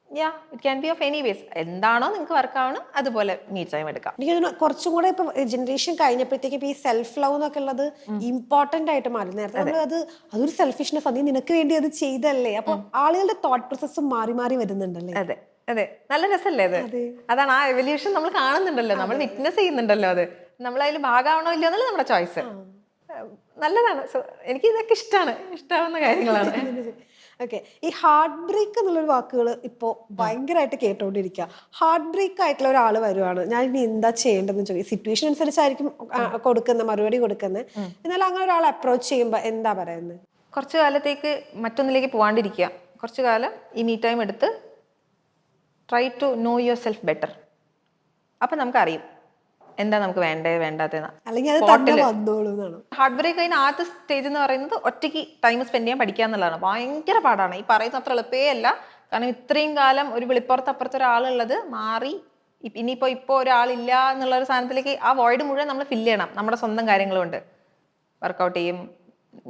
It can be of any ways. എന്താണോ നിങ്ങൾക്ക് വർക്ക് ആവണം അതുപോലെ മീ ടൈം എടുക്കാം. എനിക്ക് കുറച്ചും കൂടെ ഇപ്പൊ ജനറേഷൻ കഴിഞ്ഞപ്പോഴത്തേക്ക് ഈ സെൽഫ് ലവ് എന്നൊക്കെ ഉള്ളത് ഇമ്പോർട്ടന്റ് ആയിട്ട് മാറി. നേരത്തെ നമ്മൾ അതൊരു സെൽഫിഷ്നെസ്, അത് നിനക്ക് വേണ്ടി അത് ചെയ്തല്ലേ. അപ്പൊ ആളുകളുടെ തോട്ട് പ്രോസസ്സും മാറി മാറി വരുന്നുണ്ടല്ലേ? അതെ അതെ, നല്ല രസമല്ലേ അത്? അതാണ് ആ എവല്യൂഷൻ നമ്മൾ കാണുന്നുണ്ടല്ലോ, നമ്മൾ വിറ്റ്നസ് ചെയ്യുന്നുണ്ടല്ലോ. അത് നമ്മൾ അതിൽ ഭാഗമാവണോ ഇല്ലയോ എന്നല്ല നമ്മുടെ ചോയ്സ്. നല്ലതാണ്. എനിക്ക് ഇതൊക്കെ ഇഷ്ടാവുന്ന കാര്യങ്ങളാണ്. ഓക്കെ, ഈ ഹാർട്ട് ബ്രേക്ക് എന്നുള്ളൊരു വാക്കുകൾ ഇപ്പോൾ ഭയങ്കരമായിട്ട് കേട്ടോണ്ടിരിക്കുക. ഹാർട്ട് ബ്രേക്ക് ആയിട്ടുള്ള ഒരാൾ വരുവാണ്, ഞാൻ ഇനി എന്താ ചെയ്യേണ്ടതെന്ന് ചോദിക്കും. സിറ്റുവേഷൻ അനുസരിച്ചായിരിക്കും മറുപടി കൊടുക്കുന്നത്. എന്നാൽ അങ്ങനെ ഒരാൾ അപ്രോച്ച് ചെയ്യുമ്പോൾ എന്താ പറയുന്നത്? കുറച്ചു കാലത്തേക്ക് മറ്റൊന്നിലേക്ക് പോകാണ്ടിരിക്കുക. കുറച്ചു കാലം ഈ മീ ടൈം എടുത്ത് try to know yourself better. അപ്പം നമുക്കറിയും എന്താ നമുക്ക് വേണ്ടാത്തതെന്ന്. ഹാർട്ട് ബ്രേക്ക് അതിന് ആദ്യത്തെ സ്റ്റേജ് എന്ന് പറയുന്നത് ഒറ്റയ്ക്ക് ടൈം സ്പെൻഡ് ചെയ്യാൻ പഠിക്കുക എന്നുള്ളതാണ്. ഭയങ്കര പാടാണ്. ഈ പറയുന്ന അത്ര എളുപ്പേ അല്ല. കാരണം ഇത്രയും കാലം ഒരു വെളിപ്പുറത്തപ്പുറത്ത് ഒരാളുള്ളത് മാറി ഇനിയിപ്പോൾ ഒരാളില്ല എന്നുള്ള ഒരു സാധനത്തിലേക്ക് ആ വോയിഡ് മുഴുവൻ നമ്മൾ ഫില്ല് ചെയ്യണം നമ്മുടെ സ്വന്തം കാര്യങ്ങൾ കൊണ്ട്. വർക്കൗട്ട് ചെയ്യും.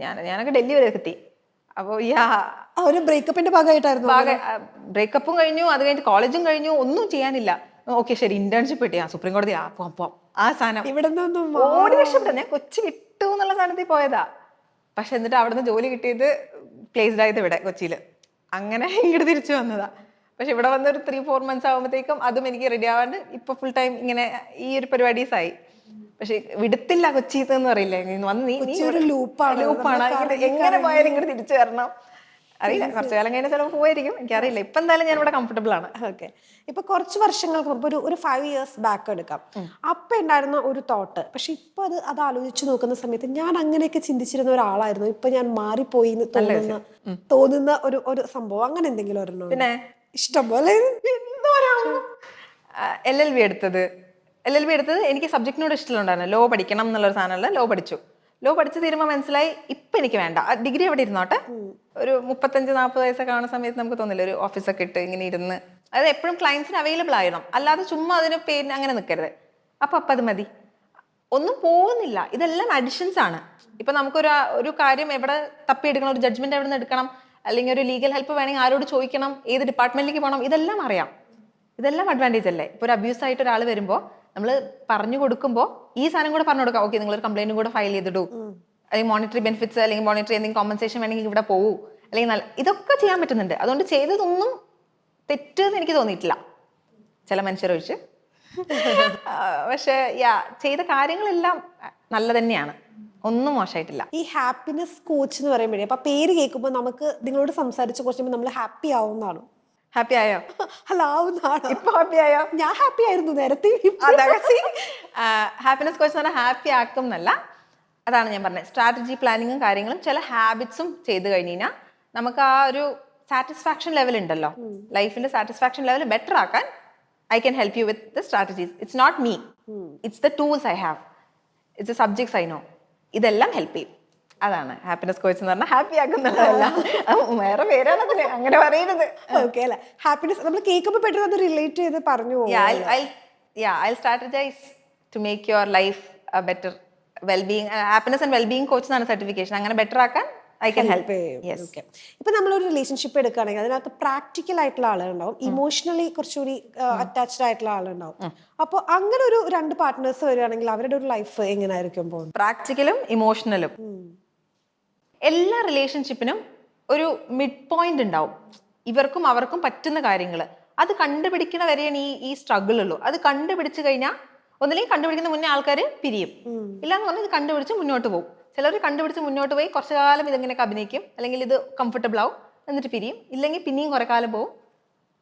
ഞാനൊക്കെ ഡൽഹി വരെ എത്തി. അപ്പോൾ ഒരു ബ്രേക്കപ്പിന്റെ ഭാഗമായിട്ടായിരുന്നു. ബ്രേക്കപ്പും കഴിഞ്ഞു, അത് കഴിഞ്ഞിട്ട് കോളേജും കഴിഞ്ഞു, ഒന്നും ചെയ്യാനില്ല. ഓക്കെ ശരി, ഇന്റേൺഷിപ്പ് കിട്ടിയാ സുപ്രീം കോടതി പോവാം. ആ സാധനം ഇവിടെ ഓടി രക്ഷപ്പെട്ടു. ഞാൻ കൊച്ചി വിട്ടു എന്നുള്ള സാധനത്തിൽ പോയതാ. പക്ഷെ എന്നിട്ട് അവിടെ നിന്ന് ജോലി കിട്ടിയത് പ്ലേസ്ഡ് ആയത് ഇവിടെ കൊച്ചിയിൽ. അങ്ങനെ ഇങ്ങോട്ട് തിരിച്ചു വന്നതാ. പക്ഷെ ഇവിടെ വന്ന ഒരു 3-4 months ആകുമ്പോഴത്തേക്കും അതും എനിക്ക് റെഡി ആവാണ്ട് ഇപ്പൊ ഫുൾ ടൈം ഇങ്ങനെ ഈ ഒരു പരിപാടീസായി. പക്ഷെ വിടത്തില്ല കൊച്ചിന്ന് പറയില്ലേ, ലൂപ്പാണ്. എങ്ങനെ പോയാലും ഇങ്ങോട്ട് തിരിച്ചു വരണം. അറിയില്ല, കുറച്ചു കാലം കഴിഞ്ഞ ചിലപ്പോൾ പോയിരിക്കും, എനിക്കറിയില്ല. ഇപ്പൊ എന്തായാലും ഞാൻ ഇവിടെ കംഫർട്ടബിൾ ആണ്. ഓക്കെ, ഇപ്പൊ കുറച്ച് വർഷങ്ങൾക്ക് മുമ്പ് ഒരു 5 years ബാക്ക് എടുക്കാം, അപ്പൊ ഉണ്ടായിരുന്ന ഒരു തോട്ട്. പക്ഷെ ഇപ്പൊ അത് ആലോചിച്ച് നോക്കുന്ന സമയത്ത് ഞാൻ അങ്ങനെയൊക്കെ ചിന്തിച്ചിരുന്ന ഒരാളായിരുന്നു, ഇപ്പൊ ഞാൻ മാറിപ്പോയി തോന്നുന്ന ഒരു സംഭവം. അങ്ങനെ എന്തെങ്കിലും ഒരെണ്ണം? പിന്നെ ഇഷ്ടം പോലെ LLB എടുത്തത് എനിക്ക് സബ്ജക്റ്റിനോട് ഇഷ്ടമുണ്ടായിരുന്നു. ലോ പഠിക്കണം എന്നുള്ളൊരു സാധനമല്ല, ലോ പഠിച്ചു തീരുമ്പോൾ മനസ്സിലായി ഇപ്പൊ എനിക്ക് വേണ്ട. ഡിഗ്രി അവിടെ ഇരുന്നോട്ടെ. ഒരു 35-40 വയസ്സൊക്കെ ആവുന്ന സമയത്ത് നമുക്ക് തോന്നില്ല ഒരു ഓഫീസൊക്കെ ഇട്ട് ഇങ്ങനെ ഇരുന്ന്, അതായത് എപ്പോഴും ക്ലയൻസിന് അവൈലബിൾ ആയിരണം, അല്ലാതെ ചുമ്മാ അതിന് പേരിന് അങ്ങനെ നിൽക്കരുത്. അപ്പൊ അത് മതി, ഒന്നും പോകുന്നില്ല. ഇതെല്ലാം അഡിഷൻസ് ആണ്. ഇപ്പൊ നമുക്കൊരു കാര്യം എവിടെ തപ്പിയെടുക്കണം, ഒരു ജഡ്ജ്മെന്റ് എവിടെ നിന്ന് എടുക്കണം, അല്ലെങ്കിൽ ഒരു ലീഗൽ ഹെൽപ്പ് വേണമെങ്കിൽ ആരോട് ചോദിക്കണം, ഏത് ഡിപ്പാർട്ട്മെന്റിലേക്ക് പോകണം, ഇതെല്ലാം അറിയാം. ഇതെല്ലാം അഡ്വാൻറ്റേജ് അല്ലേ? ഇപ്പൊ ഒരു അബ്യൂസ് ആയിട്ട് ഒരാൾ വരുമ്പോൾ നമ്മൾ പറഞ്ഞു കൊടുക്കുമ്പോൾ ഈ സാധനം കൂടെ പറഞ്ഞു കൊടുക്കാം. ഓക്കെ, നിങ്ങളൊരു കംപ്ലൈന്റും കൂടെ ഫയൽ ചെയ്തിടൂ, അല്ലെങ്കിൽ മോണിറ്ററി ബെനിഫിറ്റ്സ് അല്ലെങ്കിൽ മോണിറ്ററി എന്തെങ്കിലും കോമ്പൻസേഷൻ വേണമെങ്കിൽ ഇവിടെ പോകൂ, അല്ലെങ്കിൽ ഇതൊക്കെ ചെയ്യാൻ പറ്റുന്നുണ്ട്. അതുകൊണ്ട് ചെയ്തതൊന്നും തെറ്റെന്ന് എനിക്ക് തോന്നിയിട്ടില്ല, ചില മനുഷ്യരൊഴിച്ച്. പക്ഷെ യാ ചെയ്ത കാര്യങ്ങളെല്ലാം നല്ല തന്നെയാണ്, ഒന്നും മോശമായിട്ടില്ല. ഈ ഹാപ്പിനെസ് കോച്ച് എന്ന് പറയുമ്പോഴേ അപ്പൊ പേര് കേൾക്കുമ്പോൾ നമുക്ക് നിങ്ങളോട് സംസാരിച്ച് കുറച്ച് നമ്മൾ ഹാപ്പി ആവുന്നതാണ്. ഹാപ്പി ആയോ? അല്ല, ആവുന്നതാണ്. ഇപ്പൊ ഹാപ്പി ആയോ? ഞാൻ ഹാപ്പി ആയിരുന്നു നേരത്തെ. ഹാപ്പിനെസ് കോച്ച് എന്ന് പറഞ്ഞാൽ ഹാപ്പി ആക്കും എന്നല്ല, അതാണ് ഞാൻ പറഞ്ഞത്. സ്ട്രാറ്റജി പ്ലാനിങ്ങും കാര്യങ്ങളും ചില ഹാബിറ്റ്സും ചെയ്ത് കഴിഞ്ഞാൽ നമുക്ക് ആ ഒരു സാറ്റിസ്ഫാക്ഷൻ ലെവൽ ഉണ്ടല്ലോ, ലൈഫിന്റെ സാറ്റിസ്ഫാക്ഷൻ ലെവൽ ബെറ്റർ ആക്കാൻ I can help you with the strategies. It's not me, it's the tools I have, it's the subjects I know. ഇതെല്ലാം ഹെൽപ്പ് ചെയ്യും. അതാണ് ഹാപ്പിനെസ് കോച്ച് എന്ന് പറഞ്ഞാൽ. ഹാപ്പി ആക്കുന്നതല്ല, വേറെ പേരാണ് അതിന്, അങ്ങനെ പറയുന്നത്. ഓക്കെ അല്ലെ, ഹാപ്പിനെസ് നമ്മൾ കേൾക്കുമ്പോൾ പെട്ടെന്ന് അത് റിലേറ്റ് ചെയ്ത് പറഞ്ഞു പോകും. I'll strategize to make your life a better well-being, happiness and well-being coach എന്നാണ് സർട്ടിഫിക്കേഷൻ. അങ്ങനെ ബെറ്റർ ആക്കാൻ ഐ ക്യാൻ ഹെൽപ്പ്. ഇപ്പൊ നമ്മളൊരു റിലേഷൻഷിപ്പ് എടുക്കുകയാണെങ്കിൽ അതിനകത്ത് പ്രാക്ടിക്കൽ ആയിട്ടുള്ള ആളുകളുണ്ടാവും, ഇമോഷണലി കുറച്ചുകൂടി അറ്റാച്ച്ഡ് ആയിട്ടുള്ള ആളുണ്ടാവും. അപ്പോൾ അങ്ങനെ ഒരു രണ്ട് പാർട്ട്നേഴ്സ് വരികയാണെങ്കിൽ അവരുടെ ഒരു ലൈഫ് എങ്ങനെയായിരിക്കും പോകുന്നത്? പ്രാക്ടിക്കലും ഇമോഷണലും. എല്ലാ റിലേഷൻഷിപ്പിനും ഒരു മിഡ് പോയിന്റ് ഉണ്ടാവും, ഇവർക്കും അവർക്കും പറ്റുന്ന കാര്യങ്ങൾ. അത് കണ്ടുപിടിക്കണ വരെയാണ് ഈ സ്ട്രഗിൾ ഉള്ളൂ. അത് കണ്ടുപിടിച്ചു കഴിഞ്ഞാൽ ഒന്നില്ലെങ്കിൽ കണ്ടുപിടിക്കുന്ന മുന്നേ ആൾക്കാർ പിരിയും, ഇല്ലാന്ന് പറഞ്ഞാൽ ഇത് കണ്ടുപിടിച്ച് മുന്നോട്ട് പോകും. ചിലർ കണ്ടുപിടിച്ച് മുന്നോട്ട് പോയി കുറച്ചു കാലം ഇതെങ്ങനെയൊക്കെ അഭിനയിക്കും, അല്ലെങ്കിൽ ഇത് കംഫർട്ടബിൾ ആവും, എന്നിട്ട് പിരിയും, ഇല്ലെങ്കിൽ പിന്നെയും കുറെ കാലം പോകും.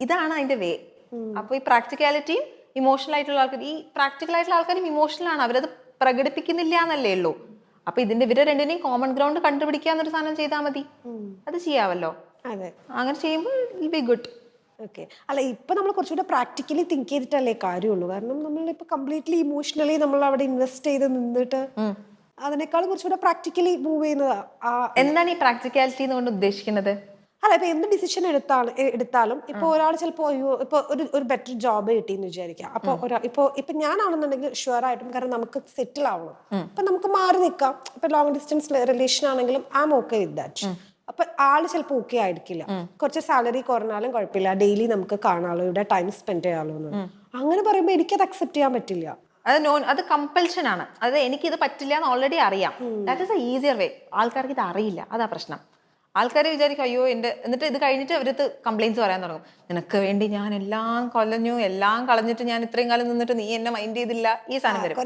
ഇതാണ് അതിന്റെ വേ. അപ്പോൾ ഈ പ്രാക്ടിക്കാലിറ്റിയും ഇമോഷണൽ ആയിട്ടുള്ള ആൾക്കാർ, ഈ പ്രാക്ടിക്കൽ ആയിട്ടുള്ള ആൾക്കാരും ഇമോഷണൽ ആണ്, അവരത് പ്രകടിപ്പിക്കുന്നില്ല എന്നല്ലേ ഉള്ളൂ. അപ്പൊ ഇവരെ രണ്ടിനെയും കോമൺ ഗ്രൗണ്ട് കണ്ടുപിടിക്കാന്നൊരു സാധനം ചെയ്താൽ മതി, അത് ചെയ്യാമല്ലോ. അതെ, അങ്ങനെ ചെയ്യുമ്പോൾ വിൽ ബി ഗുഡ്. ഓക്കെ. അല്ല, ഇപ്പൊ നമ്മൾ കുറച്ചുകൂടെ പ്രാക്ടിക്കലി തിങ്ക് ചെയ്തിട്ടല്ലേ കാര്യമുള്ളൂ. കാരണം നമ്മളിപ്പോ കംപ്ലീറ്റ്ലി ഇമോഷണലി നമ്മൾ അവിടെ ഇൻവെസ്റ്റ് ചെയ്ത് നിന്നിട്ട് അതിനേക്കാളും കുറച്ചുകൂടെ പ്രാക്ടിക്കലി മൂവ് ചെയ്യുന്നത്. എന്താണ് ഈ പ്രാക്ടിക്കാലിറ്റി എന്നുകൊണ്ട് ഉദ്ദേശിക്കുന്നത്? അല്ല, ഇപ്പൊ എന്ത് ഡിസിഷൻ എടുത്താലും ഇപ്പൊ ഒരാൾ ചിലപ്പോ ഇപ്പൊ ഒരു ബെറ്റർ ജോബ് കിട്ടിയെന്ന് വിചാരിക്കാം. അപ്പൊ ഇപ്പൊ ഞാനാണെന്നുണ്ടെങ്കിൽ ഷുവർ ആയിട്ടും, കാരണം നമുക്ക് സെറ്റിൽ ആവണം, അപ്പൊ നമുക്ക് മാറി നിൽക്കാം. ഇപ്പൊ ലോങ് ഡിസ്റ്റൻസ് റിലേഷൻ ആണെങ്കിലും I am okay with that. അപ്പൊ ആള് ചിലപ്പോൾ ഓക്കെ ആയിരിക്കില്ല, കുറച്ച് സാലറി കുറഞ്ഞാലും കുഴപ്പമില്ല, ഡെയിലി നമുക്ക് കാണാലോ, ഇവിടെ ടൈം സ്പെൻഡ് ചെയ്യാലോ എന്ന്. അങ്ങനെ പറയുമ്പോൾ എനിക്കത് അക്സെപ്റ്റ് ചെയ്യാൻ പറ്റില്ല. അത് കമ്പൽഷൻ ആണ്. അത് എനിക്കിത് പറ്റില്ല എന്ന് ഓൾറെഡി അറിയാം. That is a easier way. ആൾക്കാർക്ക് ഇത് അറിയില്ല, അതാ പ്രശ്നം. ആൾക്കാർ വിചാരിക്കും അയ്യോ എന്നിട്ട് ഇത് കഴിഞ്ഞിട്ട് അവരത് കംപ്ലൈൻസ് പറയാൻ തുടങ്ങും. നിനക്ക് വേണ്ടി ഞാൻ എല്ലാം കൊല്ലഞ്ഞു, എല്ലാം കളഞ്ഞിട്ട് ഞാൻ ഇത്രയും കാലം നിന്നിട്ട് നീ എന്നെ മൈൻഡ് ചെയ്തില്ല, ഈ സാധനം വരും.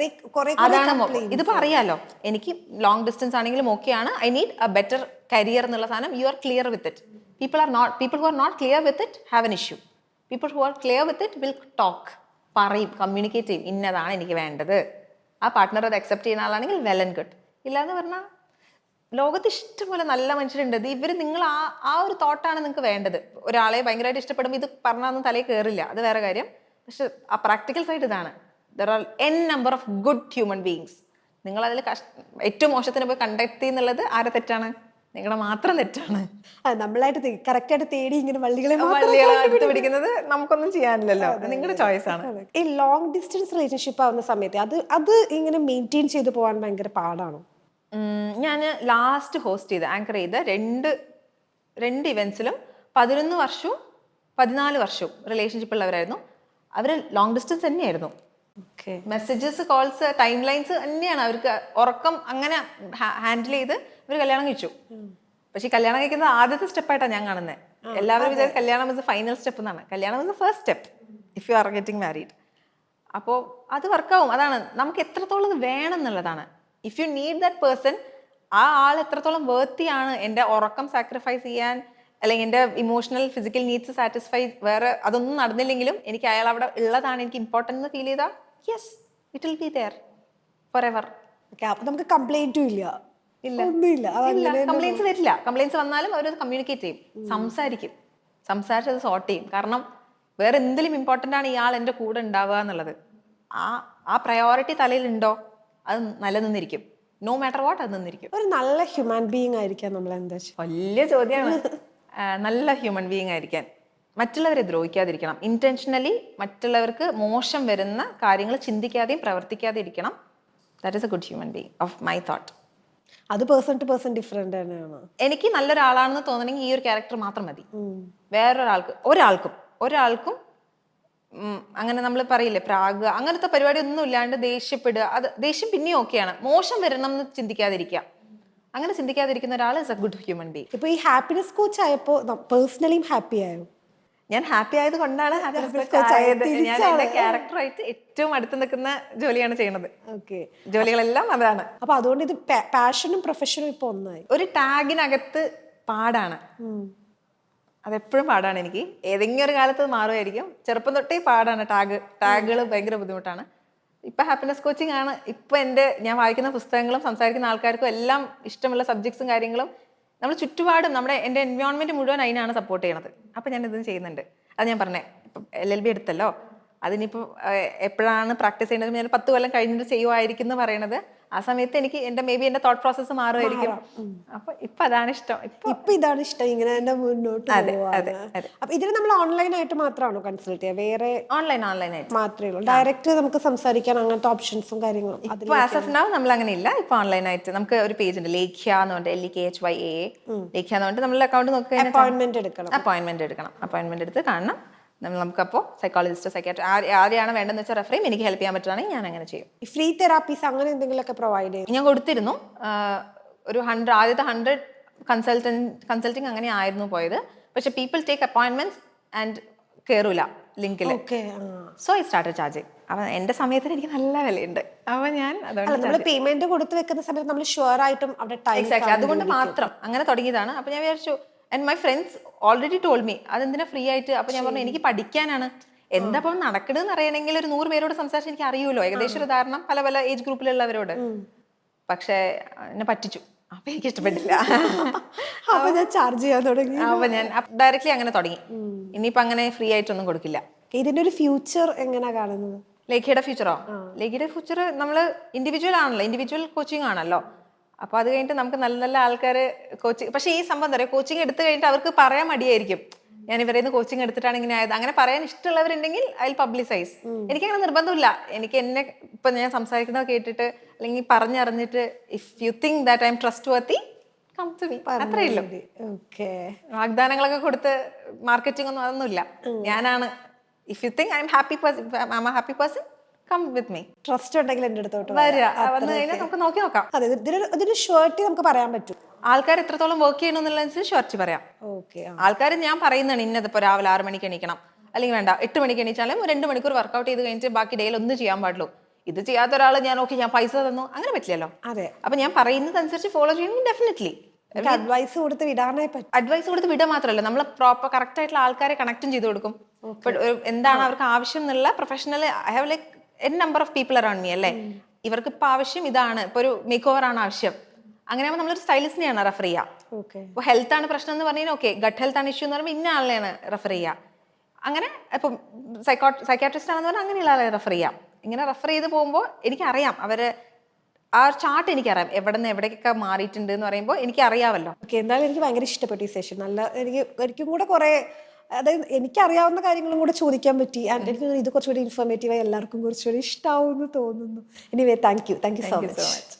അതാണ് ഇതിപ്പോ അറിയാലോ, എനിക്ക് ലോങ് ഡിസ്റ്റൻസ് ആണെങ്കിലും ഓക്കെയാണ്, I need a better career എന്നുള്ള സാധനം. You are clear with it. People who are not clear with it have an issue. People who are clear with it will talk, പറയും, കമ്മ്യൂണിക്കേറ്റ് ചെയ്യും, ഇന്നതാണ് എനിക്ക് വേണ്ടത്. ആ പാർട്ട്ണർ അത് അക്സെപ്റ്റ് ചെയ്യുന്ന ആളാണെങ്കിൽ വെൽ ആൻഡ് ഗുഡ്. ഇല്ലാന്ന് പറഞ്ഞാൽ ലോകത്ത് ഇഷ്ടംപോലെ നല്ല മനുഷ്യരുണ്ട്. ഇവർ നിങ്ങൾ ആ ഒരു തോട്ടാണ് നിങ്ങൾക്ക് വേണ്ടത്. ഒരാളെ ഭയങ്കരമായിട്ട് ഇഷ്ടപ്പെടുമ്പോൾ ഇത് പറഞ്ഞാൽ തലയിൽ കയറില്ല, അത് വേറെ കാര്യം. പക്ഷെ ആ പ്രാക്ടിക്കൽ സൈഡ് ഇതാണ്. There are n number of good human beings. നിങ്ങൾ അതിൽ ഏറ്റവും മോശത്തിന് പോയി കണ്ടെത്തി എന്നുള്ളത് ആരെ തെറ്റാണ്? നിങ്ങളുടെ മാത്രം തെറ്റാണ്. നമ്മളായിട്ട് കറക്റ്റ് ആയിട്ട് തേടി ഇങ്ങനെ വള്ളികളെ എടുത്ത് പിടിക്കുന്നത് നമുക്കൊന്നും ചെയ്യാനില്ലല്ലോ, നിങ്ങളുടെ ചോയ്സ് ആണ്. ഈ ലോങ് ഡിസ്റ്റൻസ് റിലേഷൻഷിപ്പ് ആവുന്ന സമയത്ത് അത് ഇങ്ങനെ മെയിൻറ്റെയിൻ ചെയ്ത് പോകാൻ ഭയങ്കര പാടാണോ? ഞാൻ ലാസ്റ്റ് ഹോസ്റ്റ് ചെയ്ത് ആങ്കർ ചെയ്ത രണ്ട് ഇവന്റ്സിലും 11 വർഷവും 14 വർഷവും റിലേഷൻഷിപ്പ് ഉള്ളവരായിരുന്നു. അവർ ലോങ് ഡിസ്റ്റൻസ് തന്നെയായിരുന്നു. മെസ്സേജസ്, കോൾസ്, ടൈം ലൈൻസ് തന്നെയാണ്. അവർക്ക് ഉറക്കം അങ്ങനെ ഹാൻഡിൽ ചെയ്ത് ഇവർ കല്യാണം കഴിച്ചു. പക്ഷെ കല്യാണം കഴിക്കുന്നത് ആദ്യത്തെ സ്റ്റെപ്പായിട്ടാണ് ഞാൻ കാണുന്നത്. എല്ലാവരും വിചാരിക്കും കല്യാണം ഇസ് ഫൈനൽ സ്റ്റെപ്പ് എന്നാണ്. കല്യാണം is first step if you are getting married. അപ്പോൾ അത് വർക്കാവും. അതാണ് നമുക്ക് എത്രത്തോളം വേണം എന്നുള്ളതാണ്. If you need that person, ആ ആൾ എത്രത്തോളം വേർത്തിയാണ് എൻ്റെ ഉറക്കം സാക്രിഫൈസ് ചെയ്യാൻ, അല്ലെങ്കിൽ എൻ്റെ ഇമോഷണൽ ഫിസിക്കൽ നീഡ്സ് സാറ്റിസ്ഫൈ, വേറെ അതൊന്നും നടന്നില്ലെങ്കിലും എനിക്ക് അയാൾ അവിടെ ഉള്ളതാണ് എനിക്ക് ഇമ്പോർട്ടൻ്റ് എന്ന് ഫീൽ ചെയ്താൽ yes, it will be there for ever. നമുക്ക് കംപ്ലൈന്റും ഇല്ല, കംപ്ലൈൻസ് വരില്ല. കംപ്ലൈൻസ് വന്നാലും അവരത് കമ്മ്യൂണിക്കേറ്റ് ചെയ്യും, സംസാരിച്ച് അത് സോർട്ട് ചെയ്യും. കാരണം വേറെ എന്തിലും ഇമ്പോർട്ടൻ്റ് ആണ് ഇയാൾ എൻ്റെ കൂടെ ഉണ്ടാവുക എന്നുള്ളത്. ആ പ്രയോറിറ്റി തലയിലുണ്ടോ അത് നിലനിന്നിരിക്കും. നോ മാറ്റർ വാട്ട്, അത് നിന്നിരിക്കും. ഒരു നല്ല ഹ്യൂമൻ ബീയിങ് ആയിരിക്കാൻ നമ്മൾ എന്താ? വലിയ ചോദ്യമാണ്. നല്ല ഹ്യൂമൻ ബീയിങ് ആയിരിക്കാൻ മറ്റുള്ളവരെ ദ്രോഹിക്കാതിരിക്കണം. ഇന്റൻഷനലി മറ്റുള്ളവർക്ക് മോശം വരുന്ന കാര്യങ്ങൾ ചിന്തിക്കാതെയും പ്രവർത്തിക്കാതെ ഇരിക്കണം. That is A good human being of my thought. അത് പേഴ്സൺ ടു പേഴ്സൺ ഡിഫറെന്റ് തന്നെയാണ്. എനിക്ക് നല്ലൊരാളാണെന്ന് തോന്നണമെങ്കിൽ ഈ ഒരു ക്യാരക്ടർ മാത്രം മതി. ഒരാൾക്കും അങ്ങനെ നമ്മൾ പറയില്ലേ പ്രാഗ്, അങ്ങനത്തെ പരിപാടി ഒന്നും ഇല്ലാണ്ട് ദേഷ്യപ്പെടുക, അത് ദേഷ്യം പിന്നെയും ഓക്കെയാണ്. മോശം വരണം എന്ന് ചിന്തിക്കാതിരിക്കുക. അങ്ങനെ ചിന്തിക്കാതിരിക്കുന്ന ഒരാൾ is A good human being. ഇപ്പൊ ഈ ഹാപ്പിനെസ് കോച്ച് ആയപ്പോ പേഴ്സണലിയും ഹാപ്പി ആയോ? ഞാൻ ഹാപ്പി ആയത് കൊണ്ടാണ് ഹാപ്പിനെസ് കോച്ച് coach ആയത്. ആയത്. ഞാൻ തിരിച്ചാണ്. എന്റെ ക്യാരക്ടറായിട്ട് ഏറ്റവും അടുത്ത് നിൽക്കുന്ന ജോലിയാണ് ചെയ്യുന്നത്. ഓക്കെ. ജോലികളെല്ലാം അതാണ്. അപ്പൊ അതുകൊണ്ട് ഇത് പാഷനും പ്രൊഫഷനും ഇപ്പൊ ഒന്നായി. ഒരു ടാഗിനകത്ത് പാടാണ്, അതെപ്പോഴും പാടാണ് എനിക്ക്. ഏതെങ്കിലും ഒരു കാലത്ത് അത് മാറുമായിരിക്കും. ചെറുപ്പം തൊട്ടേ പാടാണ്. ടാഗുകൾ ഭയങ്കര ബുദ്ധിമുട്ടാണ്. ഇപ്പൊ ഹാപ്പിനെസ് കോച്ചിങ് ആണ് ഇപ്പൊ ഞാൻ വായിക്കുന്ന പുസ്തകങ്ങളും സംസാരിക്കുന്ന ആൾക്കാർക്കും എല്ലാം ഇഷ്ടമുള്ള സബ്ജക്ട്സും കാര്യങ്ങളും. നമ്മൾ ചുറ്റുപാടും എൻ്റെ എൻവയോൺമെന്റ് മുഴുവൻ അതിനാണ് സപ്പോർട്ട് ചെയ്യണത്. അപ്പൊ ഞാൻ ഇതും ചെയ്യുന്നുണ്ട്. അത് ഞാൻ പറഞ്ഞേ, ഇപ്പം LLB എടുത്തല്ലോ, അതിനിപ്പോൾ എപ്പോഴാണ് പ്രാക്ടീസ് ചെയ്യുന്നത്, ഞാൻ 10 കൊല്ലം കഴിഞ്ഞിട്ട് ചെയ്യുമായിരിക്കും എന്ന് പറയണത്. ആ സമയത്ത് എനിക്ക് മേ ബി എന്റെ തോട്ട് പ്രോസസ്സ് മാറുമായിരിക്കും. അപ്പൊ ഇപ്പൊ അതാണ് ഇഷ്ടം. ഇപ്പൊ ഇതാണ് ഇഷ്ടം, ഇങ്ങനെ തന്നെ മുന്നോട്ട് പോവാണ്. അപ്പൊ ഇതിന് നമ്മൾ ഓൺലൈൻ ആയിട്ട് മാത്രമാണോ കൺസൾട്ട് ചെയ്യുക? വേറെ ഓൺലൈനായിട്ട് മാത്രമേ ഉള്ളൂ? ഡയറക്റ്റ് നമുക്ക് സംസാരിക്കാൻ അങ്ങനത്തെ ഓപ്ഷൻസും കാര്യങ്ങളും? ഇപ്പൊ ആസ് ഓഫ് നൗ നമ്മൾ അങ്ങനെ ഇല്ല. ഇപ്പൊ ഓൺലൈനായിട്ട് നമുക്ക് ഒരു പേജ് ഉണ്ട്, ലേഖ്യ എന്ന് പറഞ്ഞിട്ട്, LEKHYA, ലേഖ്യ എന്ന് പറഞ്ഞിട്ട് നമ്മളുടെ അക്കൗണ്ട് നോക്കി അപ്പോയിന്റ്മെന്റ് എടുക്കണം. അപ്പോയിന്റ്മെന്റ് എടുത്ത് കാണണം. നമുക്കപ്പോൾ സൈക്കോളജിസ്റ്റ്, സൈക്കാട്രി ആരെയാണ് വേണ്ടതെന്ന് വെച്ചാൽ റെഫർ ചെയ്യും. എനിക്ക് ഹെൽപ്പ് ചെയ്യാൻ പറ്റുകയാണെങ്കിൽ ഞാൻ അങ്ങനെ ചെയ്യും. ഫ്രീ തെറാപ്പീസ് അങ്ങനെ എന്തെങ്കിലുമൊക്കെ പ്രൊവൈഡ് ചെയ്യും? ഞാൻ കൊടുത്തിരുന്നു. ഒരു ആദ്യത്തെ 100 കൺസൾട്ടിങ് അങ്ങനെ ആയിരുന്നു പോയത്. പക്ഷെ പീപ്പിൾ ടേക്ക് അപ്പോയിന്റ്മെന്റ്സ് ആൻഡ് കയറൂല ലിങ്കിൽ. So I start charging. അപ്പൊ എന്റെ സമയത്തിന് എനിക്ക് നല്ല വിലയുണ്ട്. അപ്പൊ ഞാൻ നമ്മൾ പേയ്മെന്റ് കൊടുത്ത് വെക്കുന്ന സമയത്ത് നമ്മൾ ഷുവർ ആയിട്ടും അവിടെ ടൈം. എക്സാക്ട്ലി, അതുകൊണ്ട് മാത്രം അങ്ങനെ തുടങ്ങിയതാണ്. അപ്പൊ ഞാൻ വിചാരിച്ചു, and my friends already told me അതെന്തിനാ ഫ്രീ ആയിട്ട്. അപ്പൊ ഞാൻ പറഞ്ഞു എനിക്ക് പഠിക്കാനാണ്. എന്താ അപ്പം നടക്കണെന്ന് അറിയണമെങ്കിൽ ഒരു 100 പേരോട് സംസാരിച്ച് എനിക്ക് അറിയുമല്ലോ ഏകദേശം ഒരു ധാരണ, പല പല ഏജ് ഗ്രൂപ്പിലുള്ളവരോട്. പക്ഷെ എന്നെ പറ്റിച്ചു. അപ്പൊ എനിക്ക് ഇഷ്ടപ്പെട്ടില്ല. അപ്പൊ ഞാൻ ചാർജ് ചെയ്യാൻ തുടങ്ങി. അപ്പൊ ഞാൻ ഡയറക്ട്ലി അങ്ങനെ തുടങ്ങി. ഇനിയിപ്പോ അങ്ങനെ ഫ്രീ ആയിട്ടൊന്നും കൊടുക്കില്ല. ഇതിന്റെ ഒരു ഫ്യൂച്ചർ എങ്ങനെയാ കാണുന്നത്? ലേഖയുടെ ഫ്യൂച്ചറോ? ലേഖയുടെ ഫ്യൂച്ചർ നമ്മൾ ഇൻഡിവിജ്വൽ ആണല്ലോ, ഇൻഡിവിജ്വൽ കോച്ചിങ് ആണല്ലോ. അപ്പൊ അത് കഴിഞ്ഞിട്ട് നമുക്ക് നല്ല നല്ല ആൾക്കാർ കോച്ചിങ്. പക്ഷെ ഈ സംഭവം എന്താ പറയുക, കോച്ചിങ് എടുത്തു കഴിഞ്ഞിട്ട് അവർക്ക് പറയാൻ മടിയായിരിക്കും, ഞാൻ ഇവരെ നിന്ന് കോച്ചിങ് എടുത്തിട്ടാണ് ഇങ്ങനെ ആയത്. അങ്ങനെ പറയാൻ ഇഷ്ടമുള്ളവരുണ്ടെങ്കിൽ ഐ പബ്ലിസൈസ്. എനിക്കങ്ങനെ നിർബന്ധമില്ല. എനിക്ക് എന്നെ ഇപ്പൊ ഞാൻ സംസാരിക്കുന്നത് കേട്ടിട്ട് അല്ലെങ്കിൽ പറഞ്ഞറിഞ്ഞിട്ട്, if you think that I'm trustworthy, come to me. അത്രേ ഉള്ളൂ. വാഗ്ദാനങ്ങളൊക്കെ കൊടുത്ത് മാർക്കറ്റിംഗ് ഒന്നും അതൊന്നുമില്ല. ഞാനാണ്. If you think I'm happy person, come with me. Trust ഉണ്ടെങ്കിൽ എന്റെ അടുത്തോട്ട് വരിക. വന്നു കഴിഞ്ഞാൽ നമുക്ക് നോക്കി നോക്കാം. അതെ, ഇതിന് ഷുവർട്ടി നമുക്ക് പറയാൻ പറ്റും. ആൾക്കാർ എത്രത്തോളം വർക്ക് ചെയ്യണമെന്നുള്ളതനുസരിച്ച് ഷുവർട്ടി പറയാം. ആൾക്കാർ ഞാൻ പറയുന്നതാണ് ഇന്നത്, ഇപ്പോൾ രാവിലെ 6 മണിക്ക് എണീക്കണം, അല്ലെങ്കിൽ വേണ്ട 8 മണിക്ക് എണീച്ചാലും 2 മണിക്കൂർ വർക്കൗട്ട് ചെയ്ത് കഴിഞ്ഞിട്ട് ബാക്കി ഡേയിൽ ഒന്നും ചെയ്യാൻ പാടുള്ളൂ. ഇത് ചെയ്യാത്ത ഒരാൾ ഞാൻ ഞാൻ പൈസ തന്നു അങ്ങനെ പറ്റില്ലല്ലോ. അതെ. അപ്പൊ ഞാൻ പറയുന്നതനുസരിച്ച് ഫോളോ ചെയ്യണമെങ്കിൽ ഡെഫിനറ്റ്ലി അഡ്വൈസ് കൊടുത്ത് വിടാനേ പറ്റും. അഡ്വൈസ് കൊടുത്ത് വിടുക മാത്രമല്ല, നമ്മൾ പ്രോപ്പർ കറക്റ്റ് ആയിട്ടുള്ള ആൾക്കാരെ കണക്റ്റും ചെയ്ത് കൊടുക്കും. എന്താണ് അവർക്ക് ആവശ്യം എന്നുള്ള professional, I have like an number of people around me. അല്ലേ, ഇവർക്ക് ഇപ്പൊ ആവശ്യം ഇതാണ്, ഇപ്പൊ ഒരു മേക്ക് ഓവർ ആണ് ആവശ്യം. അങ്ങനെയാകുമ്പോൾ നമ്മളൊരു സ്റ്റൈലിസ്റ്റിനെയാണ് റെഫർ ചെയ്യുക. ഇപ്പോൾ ഹെൽത്ത് ആണ് പ്രശ്നം എന്ന് പറഞ്ഞാൽ ഓക്കെ, ഗട്ട് ഹെൽത്ത് ആണ് ഇഷ്യൂ എന്ന് പറയുമ്പോൾ ഇന്ന ആളിനെയാണ് റെഫർ ചെയ്യുക. അങ്ങനെ ഇപ്പം സൈക്കാട്രിസ്റ്റ് ആണെന്ന് പറഞ്ഞാൽ അങ്ങനെയുള്ള ആളെ റെഫർ ചെയ്യാം. ഇങ്ങനെ റെഫർ ചെയ്ത് പോകുമ്പോൾ എനിക്കറിയാം അവര് ആ ചാർട്ട് എനിക്കറിയാം, എവിടെ നിന്ന് എവിടേക്കൊക്കെ മാറിയിട്ടുണ്ട് എന്ന് പറയുമ്പോൾ എനിക്ക് അറിയാമല്ലോ. എന്തായാലും എനിക്ക് ഭയങ്കര ഇഷ്ടപ്പെട്ടു ഈ സെഷൻ. നല്ല എനിക്കും കൂടെ കുറെ, അതായത് എനിക്കറിയാവുന്ന കാര്യങ്ങളും കൂടെ ചോദിക്കാൻ പറ്റി. ആൻഡ് എനിക്ക് ഇത് കുറച്ചുകൂടി ഇൻഫോർമേറ്റീവായി എല്ലാവർക്കും കുറച്ചുകൂടി ഇഷ്ടമാവും എന്ന് തോന്നുന്നു. Anyway, thank you so much.